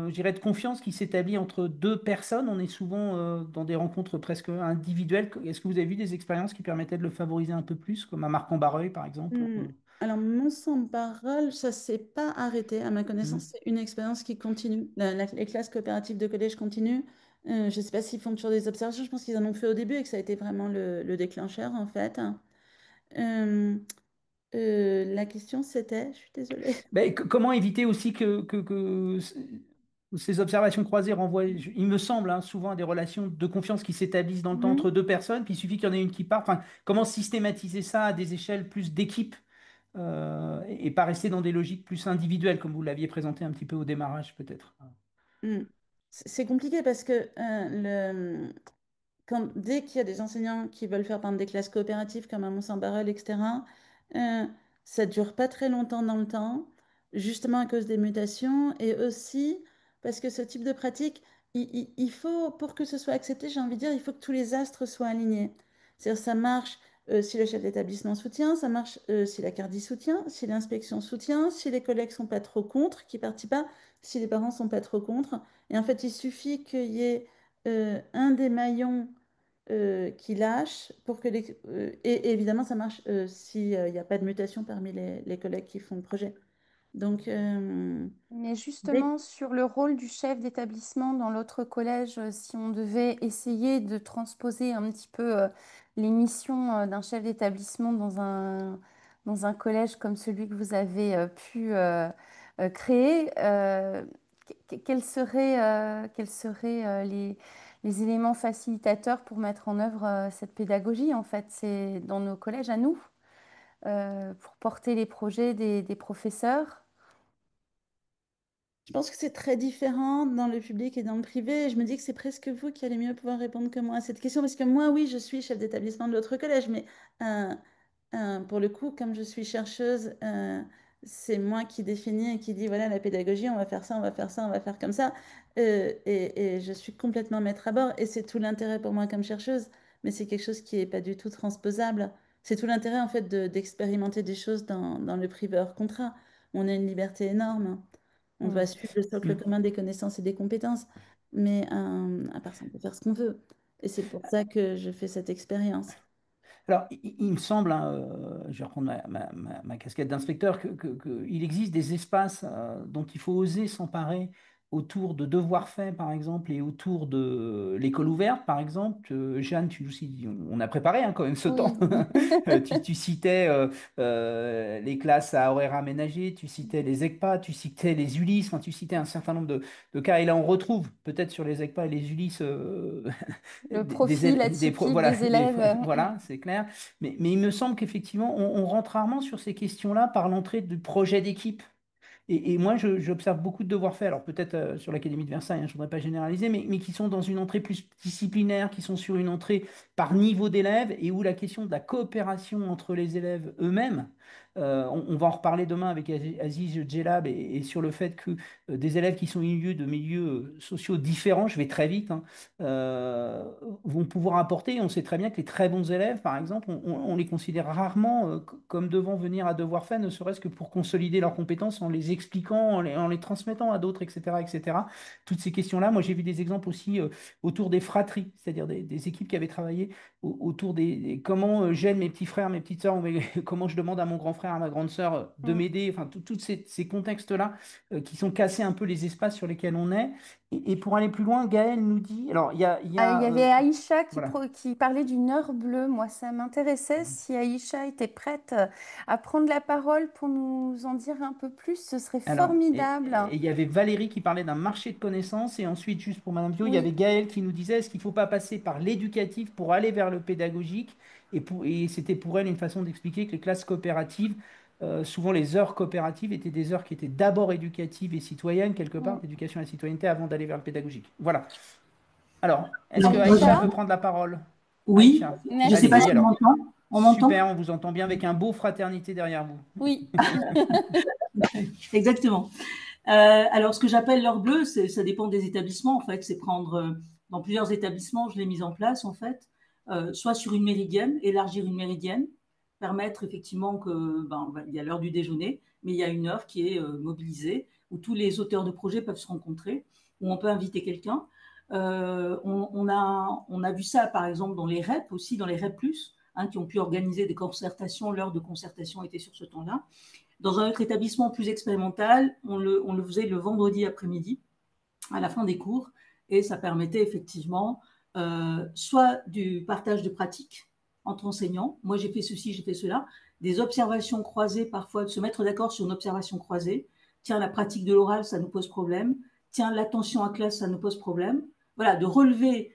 je dirais, de confiance qui s'établit entre deux personnes. On est souvent dans des rencontres presque individuelles. Est-ce que vous avez vu des expériences qui permettaient de le favoriser un peu plus, comme à Marc-en-Barreuil, par exemple? Alors, mon sans-parole, ça s'est pas arrêté. À ma connaissance, Mhm. c'est une expérience qui continue. Les classes coopératives de collège continuent. Je ne sais pas s'ils font toujours des observations. Je pense qu'ils en ont fait au début et que ça a été vraiment le déclencheur, en fait. Euh, la question, c'était, je suis désolée. Ben, comment éviter aussi que ces observations croisées renvoient, il me semble, hein, souvent à des relations de confiance qui s'établissent dans le temps entre Mhm. deux personnes, puis il suffit qu'il y en ait une qui parte. Enfin, comment systématiser ça à des échelles plus d'équipe, et pas rester dans des logiques plus individuelles, comme vous l'aviez présenté un petit peu au démarrage, peut-être. Mm. C'est compliqué parce que dès qu'il y a des enseignants qui veulent faire par exemple, des classes coopératives comme à Mont-Saint-Barreul, etc., euh, ça dure pas très longtemps dans le temps, justement à cause des mutations et aussi parce que ce type de pratique, il faut, pour que ce soit accepté, j'ai envie de dire, il faut que tous les astres soient alignés. C'est-à-dire, ça marche si le chef d'établissement soutient, ça marche si la CARDI soutient, si l'inspection soutient, si les collègues sont pas trop contre, qui participent pas, si les parents sont pas trop contre. Et en fait, il suffit qu'il y ait un des maillons qui lâche pour que et évidemment ça marche s'il n'y a pas de mutation parmi les collègues qui font le projet. Donc Mais dès- justement, sur le rôle du chef d'établissement dans l'autre collège, si on devait essayer de transposer un petit peu les missions d'un chef d'établissement dans un collège comme celui que vous avez pu créer, quels seraient les éléments facilitateurs pour mettre en œuvre cette pédagogie, en fait, c'est dans nos collèges à nous, pour porter les projets des professeurs? je pense que c'est très différent dans le public et dans le privé. Et je me dis que c'est presque vous qui allez mieux pouvoir répondre que moi à cette question parce que moi, oui, je suis chef d'établissement de l'autre collège, mais euh, pour le coup, comme je suis chercheuse, c'est moi qui définis et qui dit, voilà, la pédagogie, on va faire ça, on va faire ça, on va faire comme ça. Et je suis complètement maître à bord. Et c'est tout l'intérêt pour moi comme chercheuse, mais c'est quelque chose qui n'est pas du tout transposable. C'est tout l'intérêt, en fait, d'expérimenter des choses dans le privé hors contrat. On a une liberté énorme. On va Hmm. suivre le socle Mm. commun des connaissanses et des compétences. Mais à part ça, on peut faire ce qu'on veut. Et c'est pour ça que je fais cette expérience. Alors, il me semble, hein, je vais reprendre ma casquette d'inspecteur, il existe des espaces dont il faut oser s'emparer autour de devoirs faits, par exemple, et autour de l'école ouverte, par exemple. Jeanne, tu aussi, on a préparé hein, quand même ce temps. Oui, Tu citais les classes à horaires aménagés, tu citais les ECPA, tu citais les ULIS, enfin, tu citais un certain nombre de cas. Et là, on retrouve peut-être sur les ECPA et les ULIS le profil atypique voilà, des élèves. voilà, c'est clair. Mais il me semble qu'effectivement, on rentre rarement sur ces questions-là par l'entrée du projet d'équipe. Et moi, j'observe beaucoup de devoirs faits, alors peut-être sur l'Académie de Versailles, hein, je ne voudrais pas généraliser, mais qui sont dans une entrée plus disciplinaire, qui sont sur une entrée par niveau d'élèves, et où la question de la coopération entre les élèves eux-mêmes, on va en reparler demain avec Aziz Djellab, et sur le fait que des élèves qui sont issus de milieux sociaux différents, je vais très vite, hein, euh, vont pouvoir apporter. On sait très bien que les très bons élèves, par exemple, on les considère rarement comme devant venir à devoir faire, ne serait-ce que pour consolider leurs compétences en les expliquant, en les transmettant à d'autres, etc., etc. Toutes ces questions-là, moi j'ai vu des exemples aussi autour des fratries, c'est-à-dire des équipes qui avaient travaillé autour comment j'aide mes petits frères, mes petites sœurs, ou comment je demande à mon grand frère, à ma grande sœur de Mm. m'aider, enfin tous ces contextes-là qui sont cassés un peu les espaces sur lesquels on est. Et pour aller plus loin, Gaël nous dit, alors il y Ah, il y a avait Aïcha voilà. qui parlait d'une heure bleue. Moi, ça m'intéressait. Si Aïcha était prête à prendre la parole pour nous en dire un peu plus, ce serait Alors, formidable. il y avait Valérie qui parlait d'un marché de connaissances, et ensuite, juste pour Madame Bio, il y Oui. avait Gaël qui nous disait, est-ce qu'il ne faut pas passer par l'éducatif pour aller vers le pédagogique? Et c'était pour elle une façon d'expliquer que les classes coopératives, souvent les heures coopératives étaient des heures qui étaient d'abord éducatives et citoyennes, quelque part, Mm. d'éducation à la citoyenneté, avant d'aller vers le pédagogique. Voilà. Alors, est-ce que Alors, moi, Aïcha Aïcha, veut prendre la parole? oui, Aïcha, je ne sais pas allez-y si on merci. alors. m'entend. On m'entend? Super, on vous entend bien avec un beau fraternité derrière vous. Oui. Exactement. Alors, ce que j'appelle l'heure bleue, ça dépend des établissements, en fait. C'est prendre, dans plusieurs établissements, je l'ai mise en place, en fait, soit sur une méridienne, élargir une méridienne, permettre effectivement que, il y a l'heure du déjeuner, mais il y a une heure qui est mobilisée, où tous les auteurs de projets peuvent se rencontrer, où on peut inviter quelqu'un. On a vu ça, par exemple, dans les REP aussi, dans les REP+, hein, qui ont pu organiser des concertations. L'heure de concertation était sur ce temps-là. Dans un autre établissement plus expérimental, on le faisait le vendredi après-midi, à la fin des cours, et ça permettait effectivement soit du partage de pratiques entre enseignants, moi j'ai fait ceci, j'ai fait cela, des observations croisées parfois, de se mettre d'accord sur une observation croisée. Tiens, la pratique de l'oral, ça nous pose problème. Tiens, l'attention à classe, ça nous pose problème. Voilà, de relever,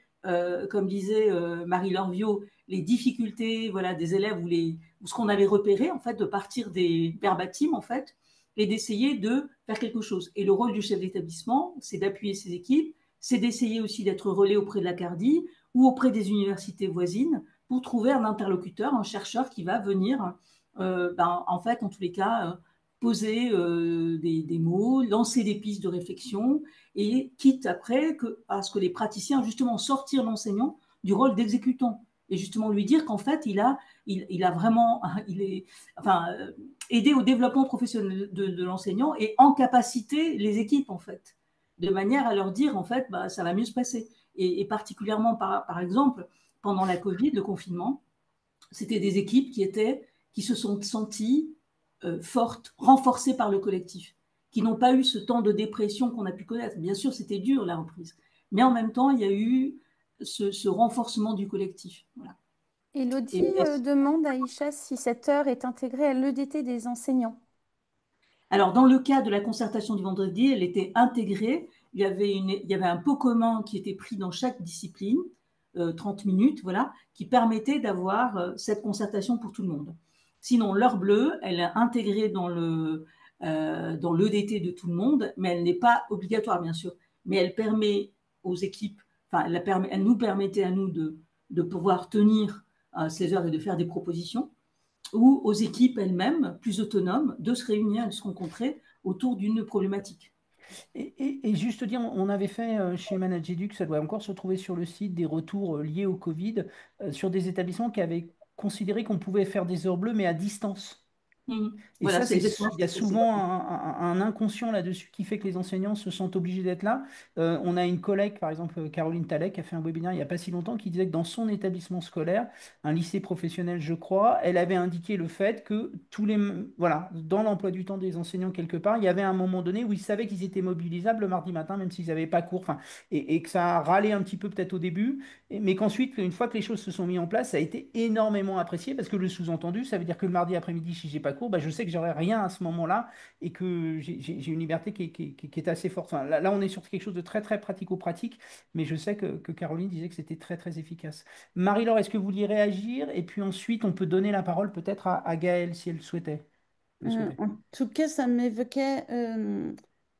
comme disait Marie Lorviot, les difficultés voilà, des élèves ou ce qu'on avait repéré, en fait, de partir des verbatims, en fait, et d'essayer de faire quelque chose. Et le rôle du chef d'établissement, c'est d'appuyer ses équipes, c'est d'essayer aussi d'être relais auprès de la CARDI ou auprès des universités voisines pour trouver un interlocuteur, un chercheur qui va venir, en fait, en tous les cas, poser des mots, lancer des pistes de réflexion, et quitte après à ce que les praticiens, justement, sortir l'enseignant du rôle d'exécutant et justement lui dire qu'en fait, il a vraiment, il est, enfin, aider au développement professionnel de l'enseignant et en capacité les équipes, en fait, de manière à leur dire, en fait, ça va mieux se passer. Et particulièrement, par exemple, pendant la Covid, le confinement, c'était des équipes qui se sont senties fortes, renforcées par le collectif, qui n'ont pas eu ce temps de dépression qu'on a pu connaître. Bien sûr, c'était dur la reprise, mais en même temps, il y a eu ce renforcement du collectif. Voilà. Elodie Et demande à Aïcha si cette heure est intégrée à l'EDT des enseignants. alors, dans le cas de la concertation du vendredi, elle était intégrée. Il y avait un pot commun qui était pris dans chaque discipline, 30 minutes, voilà, qui permettait d'avoir cette concertation pour tout le monde. Sinon, l'heure bleue, elle est intégrée dans l'EDT de tout le monde, mais elle n'est pas obligatoire, bien sûr. Mais elle permet aux équipes, enfin, elle nous permettait à nous de pouvoir tenir ces heures et de faire des propositions ou aux équipes elles-mêmes, plus autonomes, de se réunir et de se rencontrer autour d'une problématique. Et juste dire, on avait fait chez Manageduc, ça doit encore se trouver sur le site, des retours liés au Covid sur des établissements qui avaient considéré qu'on pouvait faire des heures bleues, mais à distance. Mhm. Et Voilà, ça, c'est exactement il ce y a qui s'est passé. souvent un inconscient là-dessus qui fait que les enseignants se sentent obligés d'être là. On a une collègue, par exemple Caroline Talek, qui a fait un webinaire il n'y a pas si longtemps, qui disait que dans son établissement scolaire, un lycée professionnel, je crois, elle avait indiqué le fait que voilà, dans l'emploi du temps des enseignants quelque part, il y avait un moment donné où ils savaient qu'ils étaient mobilisables le mardi matin, même s'ils n'avaient pas cours. Enfin, et que ça a râlé un petit peu peut-être au début, mais qu'ensuite, une fois que les choses se sont mises en place, ça a été énormément apprécié parce que le sous-entendu, ça veut dire que le mardi après-midi, si j'ai pas cours, bah, je sais que j'aurai rien à ce moment-là et que j'ai une liberté qui est assez forte. Enfin, là, on est sur quelque chose de très, très pratico-pratique, mais je sais que Caroline disait que c'était très, très efficace. Marie-Laure, est-ce que vous vouliez réagir? Et puis ensuite, on peut donner la parole peut-être à Gaëlle si elle souhaitait. Le souhaitait. En tout cas, ça m'évoquait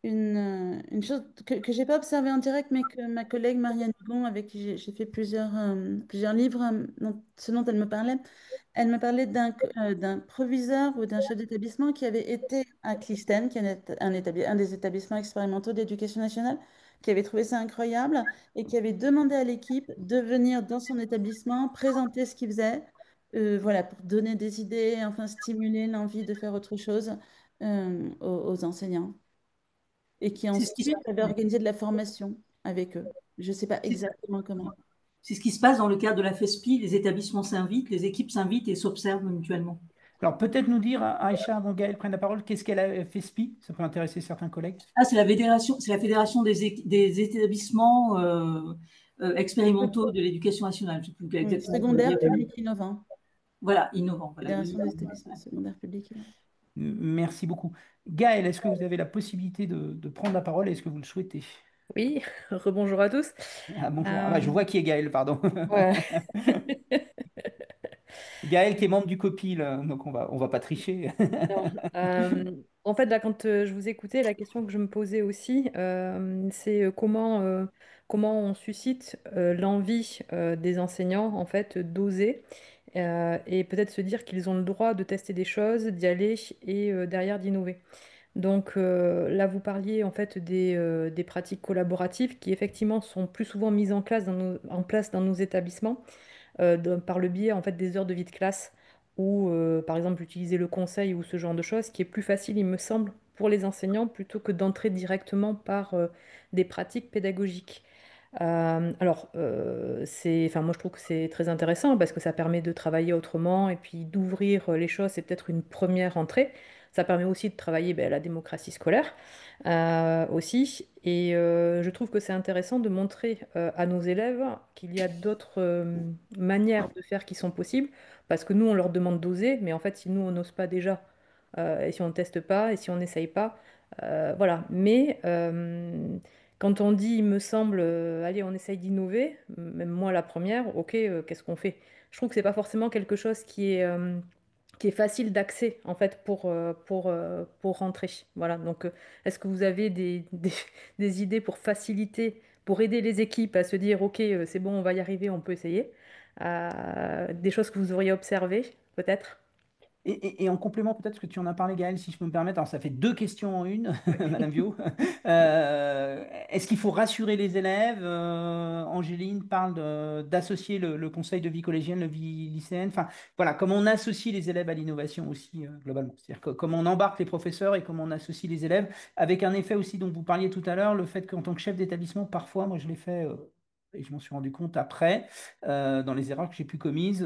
une chose que j'ai pas observée en direct, mais que ma collègue Marianne Hugon, avec qui j'ai fait plusieurs livres, ce dont elle me parlait d'un proviseur ou d'un chef d'établissement qui avait été à Clistène, qui est un des établissements expérimentaux d'éducation nationale, qui avait trouvé ça incroyable et qui avait demandé à l'équipe de venir dans son établissement présenter ce qu'il faisait, voilà, pour donner des idées, enfin stimuler l'envie de faire autre chose aux enseignants. Et qui C'est ce qui, ensuite avait organisé de la formation avec eux. Je ne sais pas c'est exactement comment. c'est ce qui se passe dans le cadre de la FESPI. Les établissements s'invitent, les équipes s'invitent et s'observent mutuellement. Alors peut-être nous dire, Aïcha, avant que Gaëlle prenne la parole, qu'est-ce qu'elle a fait SPI? Ça peut intéresser certains collègues. Ah, c'est la fédération des établissements expérimentaux de l'éducation nationale. Je ne sais plus exactement comment Secondaire, dire. public, innovant. Voilà, innovant. Voilà, Fédération des établissements secondaires publics innovants. Merci beaucoup. Gaël, est-ce que vous avez la possibilité de prendre la parole? Est-ce que vous le souhaitez? Oui, rebonjour à tous. Ah, bonjour. Ah, bah, je Euh, vois qui est Gaël, pardon. ouais. Gaël qui est membre du COPIL, donc on va pas tricher. Non. En fait, là, quand je vous écoutais, la question que je me posais aussi, c'est comment on suscite l'envie des enseignants, en fait, d'oser et peut-être se dire qu'ils ont le droit de tester des choses, d'y aller et derrière d'innover. Donc là, vous parliez en fait des pratiques collaboratives qui effectivement sont plus souvent mises en place dans nos établissements par le biais en fait des heures de vie de classe ou par exemple utiliser le conseil ou ce genre de choses qui est plus facile, il me semble, pour les enseignants plutôt que d'entrer directement par des pratiques pédagogiques. Enfin, moi je trouve que c'est très intéressant parce que ça permet de travailler autrement et puis d'ouvrir les choses, c'est peut-être une première entrée. Ça permet aussi de travailler ben, la démocratie scolaire aussi. Et je trouve que c'est intéressant de montrer à nos élèves qu'il y a d'autres manières de faire qui sont possibles parce que nous, on leur demande d'oser, mais en fait, si nous, on n'ose pas déjà, et si on ne teste pas, et si on n'essaye pas, voilà. Mais quand on dit, il me semble, allez, on essaye d'innover, même moi la première, ok, qu'est-ce qu'on fait? Je trouve que c'est pas forcément quelque chose qui est facile d'accès en fait pour rentrer. Voilà, donc est-ce que vous avez des idées pour faciliter, pour aider les équipes à se dire, ok, c'est bon, on va y arriver, on peut essayer. Des choses que vous auriez observées, peut-être? Et en complément, peut-être que tu en as parlé, Gaël, si je peux me permettre. Alors, ça fait deux questions en une, Madame Vio. Est-ce qu'il faut rassurer les élèves? Angéline parle d'associer le conseil de vie collégienne, le vie lycéenne. Enfin, voilà, comment on associe les élèves à l'innovation aussi, globalement. C'est-à-dire comment on embarque les professeurs et comment on associe les élèves, avec un effet aussi dont vous parliez tout à l'heure, le fait qu'en tant que chef d'établissement, parfois, moi, je l'ai fait. Et je m'en suis rendu compte après, dans les erreurs que j'ai pu commises,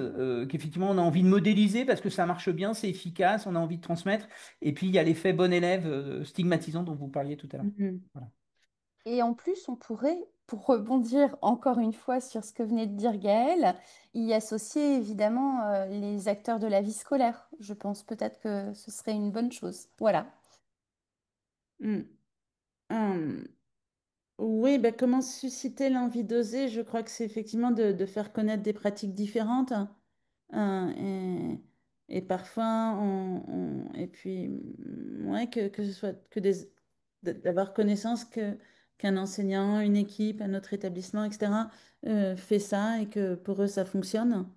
qu'effectivement on a envie de modéliser parce que ça marche bien, c'est efficace, on a envie de transmettre. Et puis il y a l'effet bon élève stigmatisant dont vous parliez tout à l'heure. Mhm. Voilà. Et en plus, on pourrait, pour rebondir encore une fois sur ce que venait de dire Gaëlle, y associer évidemment les acteurs de la vie scolaire. Je pense peut-être que ce serait une bonne chose. Voilà. Mm. Hum. Oui, ben, comment susciter l'envie d'oser? Je crois que c'est effectivement de faire connaître des pratiques différentes. Hein, et parfois, et puis, ouais, que ce soit d'avoir connaissance qu'un enseignant, une équipe, un autre établissement, etc., fait ça et que pour eux, ça fonctionne.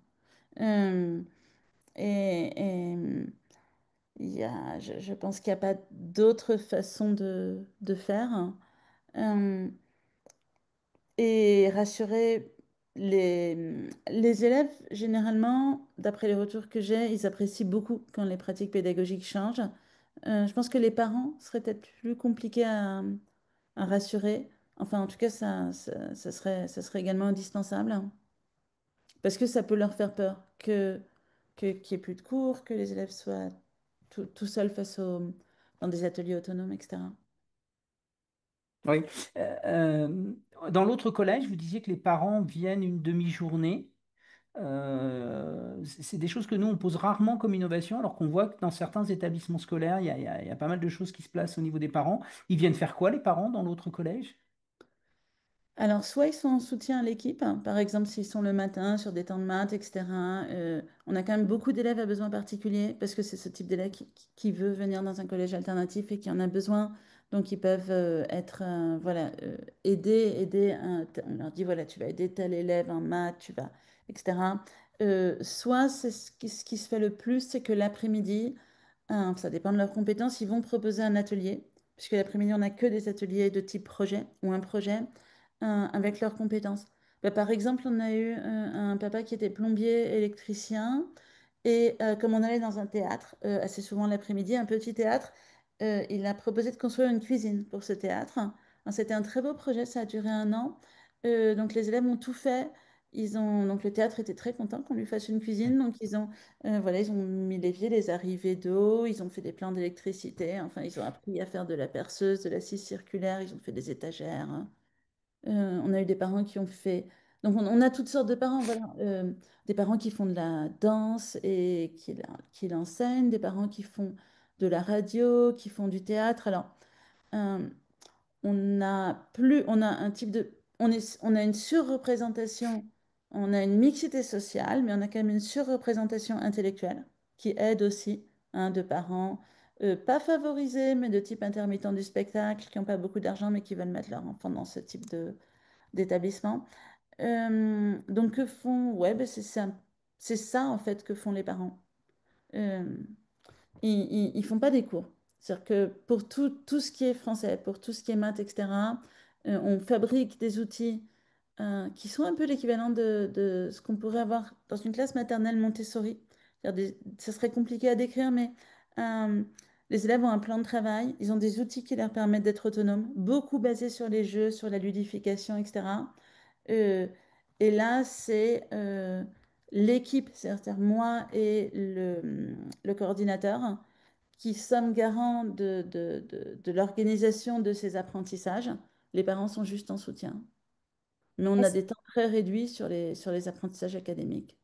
Euh, et je pense qu'il n'y a pas d'autre façon de faire. Euh, et rassurer les élèves, généralement, d'après les retours que j'ai, ils apprécient beaucoup quand les pratiques pédagogiques changent. Je pense que les parents seraient peut-être plus compliqués à rassurer. Enfin, en tout cas, ça serait également indispensable, hein, parce que ça peut leur faire peur qu'il n'y ait plus de cours, que les élèves soient tout seuls dans des ateliers autonomes, etc. Oui. Dans l'autre collège, vous disiez que les parents viennent une demi-journée. C'est des choses que nous, on pose rarement comme innovation, alors qu'on voit que dans certains établissements scolaires, il y a pas mal de choses qui se placent au niveau des parents. Ils viennent faire quoi, les parents, dans l'autre collège? Alors, soit ils sont en soutien à l'équipe, hein, par exemple s'ils sont le matin sur des temps de maths, etc. On a quand même beaucoup d'élèves à besoins particuliers parce que c'est ce type d'élève qui veut venir dans un collège alternatif et qui en a besoin. Donc, ils peuvent être, voilà, on leur dit, voilà, tu vas aider tel élève en maths, etc. Soit ce qui se fait le plus, c'est que l'après-midi, ça dépend de leurs compétences, ils vont proposer un atelier, puisque l'après-midi, on n'a que des ateliers de type projet ou un projet avec leurs compétences. Bah, par exemple, on a eu un papa qui était plombier électricien et comme on allait dans un théâtre assez souvent l'après-midi, un petit théâtre, il a proposé de construire une cuisine pour ce théâtre. Alors, c'était un très beau projet, ça a duré un an. Donc les élèves ont tout fait. Donc le théâtre était très content qu'on lui fasse une cuisine. Donc voilà, ils ont mis l'évier, les arrivées d'eau, ils ont fait des plans d'électricité. Enfin, ils ont appris à faire de la perceuse, de la scie circulaire, ils ont fait des étagères, hein. On a eu des parents qui ont fait. Donc, on a toutes sortes de parents, voilà. Des parents qui font de la danse et qui l'enseignent, des parents qui font de la radio, qui font du théâtre. Alors, euh, on a un type de, on a une surreprésentation, on a une mixité sociale, mais on a quand même une surreprésentation intellectuelle qui aide aussi, hein, de parents, pas favorisés, mais de type intermittent du spectacle, qui n'ont pas beaucoup d'argent, mais qui veulent mettre leur enfant dans ce type d'établissement. Donc, que font, ouais, ben, c'est ça en fait que font les parents. Euh, ils font pas des cours. C'est-à-dire que pour tout ce qui est français, pour tout ce qui est maths, etc., on fabrique des outils qui sont un peu l'équivalent de ce qu'on pourrait avoir dans une classe maternelle Montessori. Ça serait compliqué à décrire, mais euh, les élèves ont un plan de travail, ils ont des outils qui leur permettent d'être autonomes, beaucoup basés sur les jeux, sur la ludification, etc. Euh, et là, c'est l'équipe, c'est-à-dire moi et le coordinateur, qui sommes garants de l'organisation de ces apprentissages. Les parents sont juste en soutien. Mais on a Est-ce, des temps très réduits sur les apprentissages académiques.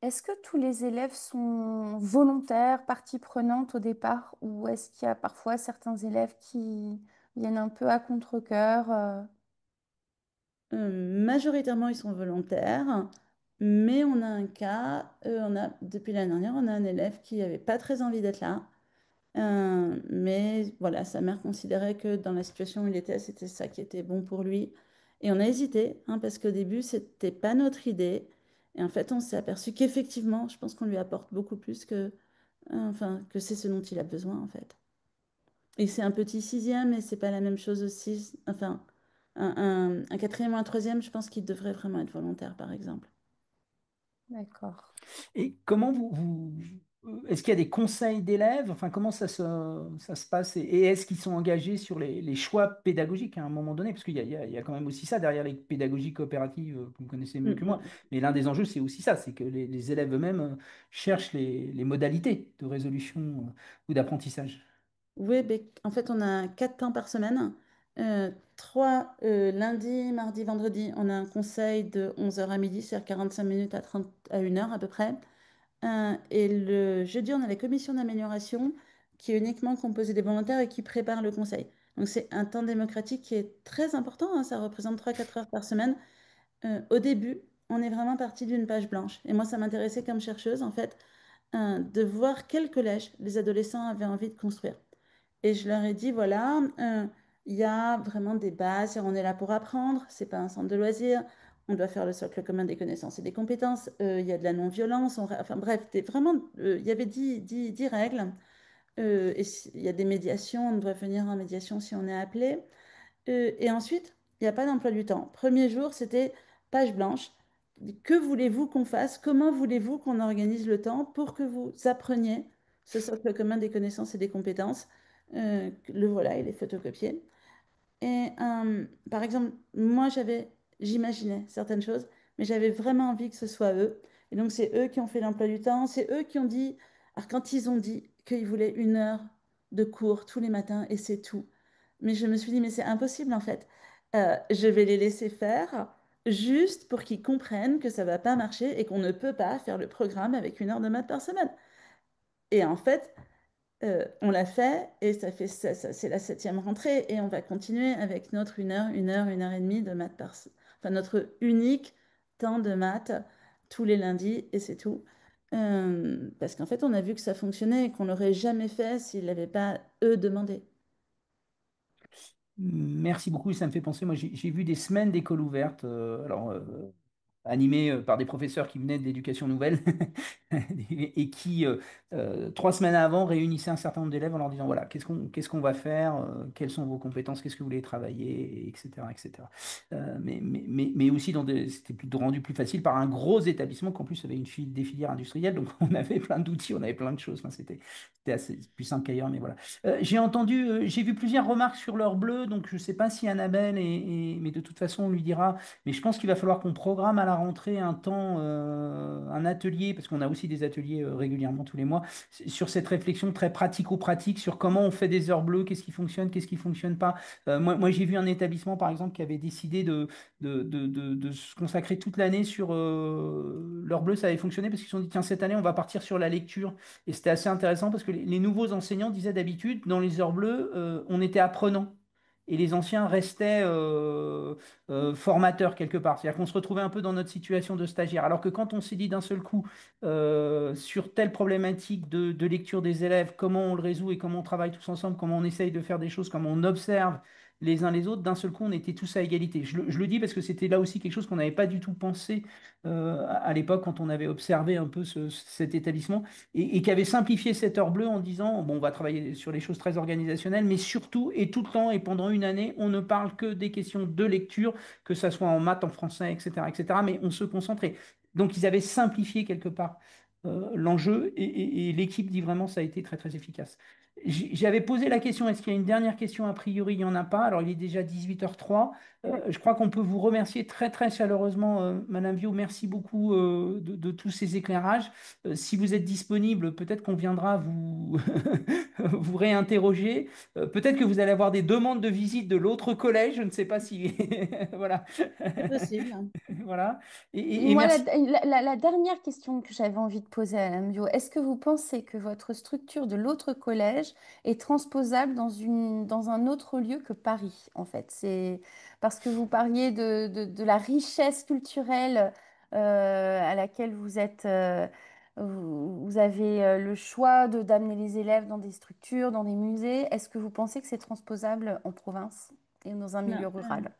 est-ce que tous les élèves sont volontaires, partie prenante au départ, ou est-ce qu'il y a parfois certains élèves qui viennent un peu à contre-cœur? Majoritairement, ils sont volontaires, mais on a un cas, depuis l'année dernière, on a un élève qui n'avait pas très envie d'être là. Mais voilà, sa mère considérait que dans la situation où il était, c'était ça qui était bon pour lui. Et on a hésité, hein, parce qu'au début, c'était pas notre idée. Et en fait, on s'est aperçu qu'effectivement, je pense qu'on lui apporte beaucoup plus enfin, que c'est ce dont il a besoin, en fait. Et c'est un petit sixième, mais c'est pas la même chose aussi. Enfin, un quatrième ou un troisième, je pense qu'il devrait vraiment être volontaire, par exemple. D'accord. Et comment est-ce qu'il y a des conseils d'élèves? Enfin, comment ça se passe? Et est-ce qu'ils sont engagés sur les choix pédagogiques à un moment donné? Parce qu'il y a quand même aussi ça derrière les pédagogies coopératives, que vous connaissez mieux Mm, que moi. mm. Mais l'un des enjeux, c'est aussi ça, c'est que les élèves eux-mêmes cherchent les modalités de résolution ou d'apprentissage. Oui, ben, en fait, on a 4 temps par semaine. Trois lundi, mardi, vendredi, on a un conseil de 11 heures à midi, c'est-à-dire 45 minutes à 1 heure à peu près. Et le jeudi, on a la commission d'amélioration qui est uniquement composée des volontaires et qui prépare le conseil. Donc, c'est un temps démocratique qui est très important, hein, ça représente 3 4 heures par semaine. Au début, on est vraiment parti d'une page blanche. Et moi, ça m'intéressait comme chercheuse, en fait, de voir quel collège les adolescents avaient envie de construire. Et je leur ai dit, voilà, il y a vraiment des bases, on est là pour apprendre, c'est pas un centre de loisirs, on doit faire le socle commun des connaissances et des compétences, il y a de la non-violence, enfin bref, vraiment, il y avait 10 règles, il y a des médiations, on doit venir en médiation si on est appelé. Et ensuite, il n'y a pas d'emploi du temps. Premier jour, c'était page blanche, que voulez-vous qu'on fasse? Comment voulez-vous qu'on organise le temps pour que vous appreniez ce socle commun des connaissances et des compétences? Le voilà, il est photocopié. Et par exemple, moi, j'imaginais certaines choses, mais j'avais vraiment envie que ce soit eux. Et donc, c'est eux qui ont fait l'emploi du temps, c'est eux qui ont dit, alors quand ils ont dit qu'ils voulaient 1 heure de cours tous les matins, et c'est tout. Mais je me suis dit, mais c'est impossible en fait. Je vais les laisser faire juste pour qu'ils comprennent que ça va pas marcher et qu'on ne peut pas faire le programme avec 1 heure de maths par semaine. Et en fait, on l'a fait et c'est la 7e rentrée et on va continuer avec notre 1 heure, 1 heure, 1 heure et demie de maths enfin notre unique temps de maths tous les lundis et c'est tout. Parce qu'en fait, on a vu que ça fonctionnait et qu'on l'aurait jamais fait s'ils l'avaient pas eux demandé. Merci beaucoup, ça me fait penser, moi j'ai vu des semaines d'école ouverte, animées par des professeurs qui venaient de l'éducation nouvelle et qui, 3 semaines avant, réunissaient un certain nombre d'élèves en leur disant, voilà, qu'est-ce qu'on va faire, quelles sont vos compétences, qu'est-ce que vous voulez travailler, etc., etc. Mais aussi, c'était rendu plus facile par un gros établissement qu'en plus avait des filières industrielles, donc on avait plein d'outils, on avait plein de choses. Enfin, c'était assez plus simple qu'ailleurs, mais voilà. J'ai vu plusieurs remarques sur l'heure bleue, donc je ne sais pas si Annabelle, mais de toute façon, on lui dira. Mais je pense qu'il va falloir qu'on programme à la rentrée un temps, un atelier, parce qu'on a aussi des ateliers régulièrement tous les mois, sur cette réflexion très pratico-pratique sur comment on fait des heures bleues, qu'est-ce qui fonctionne pas. Moi j'ai vu un établissement, par exemple, qui avait décidé de se consacrer toute l'année sur l'heure bleue, ça avait fonctionné parce qu'ils se sont dit, tiens, cette année, on va partir sur la lecture. Et c'était assez intéressant parce que les nouveaux enseignants disaient d'habitude, dans les heures bleues, on était apprenants. Et les anciens restaient formateurs quelque part. C'est-à-dire qu'on se retrouvait un peu dans notre situation de stagiaire. Alors que quand on s'est dit d'un seul coup sur telle problématique de lecture des élèves, comment on le résout et comment on travaille tous ensemble, comment on essaye de faire des choses, comment on observe les uns les autres, d'un seul coup, on était tous à égalité. Je le dis parce que c'était là aussi quelque chose qu'on n'avait pas du tout pensé à l'époque quand on avait observé un peu cet établissement et qui avait simplifié cette heure bleue en disant, bon, on va travailler sur les choses très organisationnelles, mais surtout et tout le temps et pendant une année, on ne parle que des questions de lecture, que ça soit en maths, en français, etc., etc., mais on se concentrait. Donc, ils avaient simplifié quelque part l'enjeu et l'équipe dit vraiment ça a été très très efficace. J'avais posé la question, est-ce qu'il y a une dernière question? A priori, il n'y en a pas. Alors, il est déjà 18h03. Je crois qu'on peut vous remercier très très chaleureusement, Madame Viau. Merci beaucoup de tous ces éclairages. Si vous êtes disponible, peut-être qu'on viendra vous, vous réinterroger. Peut-être que vous allez avoir des demandes de visite de l'autre collège. Je ne sais pas si... Voilà. C'est possible. Voilà. Et Moi, merci. la dernière question que j'avais envie de poser à Madame Bio, est-ce que vous pensez que votre structure de l'autre collège est transposable dans un autre lieu que Paris, en fait? C'est parce que vous parliez de la richesse culturelle à laquelle vous avez le choix d'amener les élèves dans des structures, dans des musées. Est-ce que vous pensez que c'est transposable en province et dans un milieu Non, rural?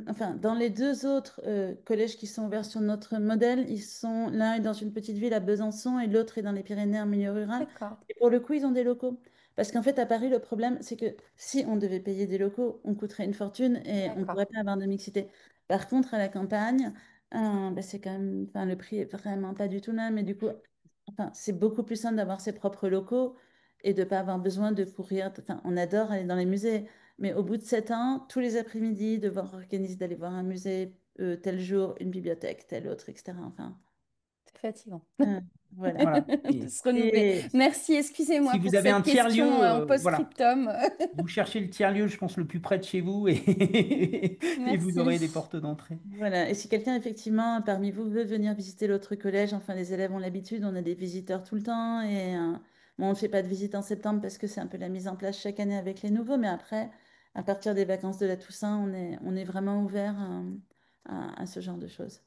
enfin, dans les 2 autres collèges qui sont ouverts sur notre modèle, l'un est dans une petite ville à Besançon et l'autre est dans les Pyrénées en milieu rural. D'accord, Et pour le coup, ils ont des locaux. Parce qu'en fait, à Paris, le problème, c'est que si on devait payer des locaux, on coûterait une fortune et on ne d'accord. pourrait pas avoir de mixité. Par contre, à la campagne, bah, c'est quand même, enfin, le prix est vraiment pas du tout le même. Et du coup, enfin, c'est beaucoup plus simple d'avoir ses propres locaux et de ne pas avoir besoin de courir. Enfin, on adore aller dans les musées. Mais au bout de 7 ans, tous les après-midi, devoir organiser d'aller voir un musée tel jour, une bibliothèque, tel autre, etc. Enfin, C'est fatigant euh, voilà. Voilà. de se renouveler. Et Merci, Si excusez-moi vous pour avez un cette tiers-lieu, question en voilà. post-scriptum. Vous cherchez le tiers-lieu, je pense, le plus près de chez vous et vous aurez des Merci. portes d'entrée. voilà. Et si quelqu'un, effectivement, parmi vous veut venir visiter l'autre collège, enfin, les élèves ont l'habitude, on a des visiteurs tout le temps. Et bon, on ne fait pas de visite en septembre parce que c'est un peu la mise en place chaque année avec les nouveaux. Mais après, à partir des vacances de la Toussaint, on est vraiment ouvert à ce genre de choses.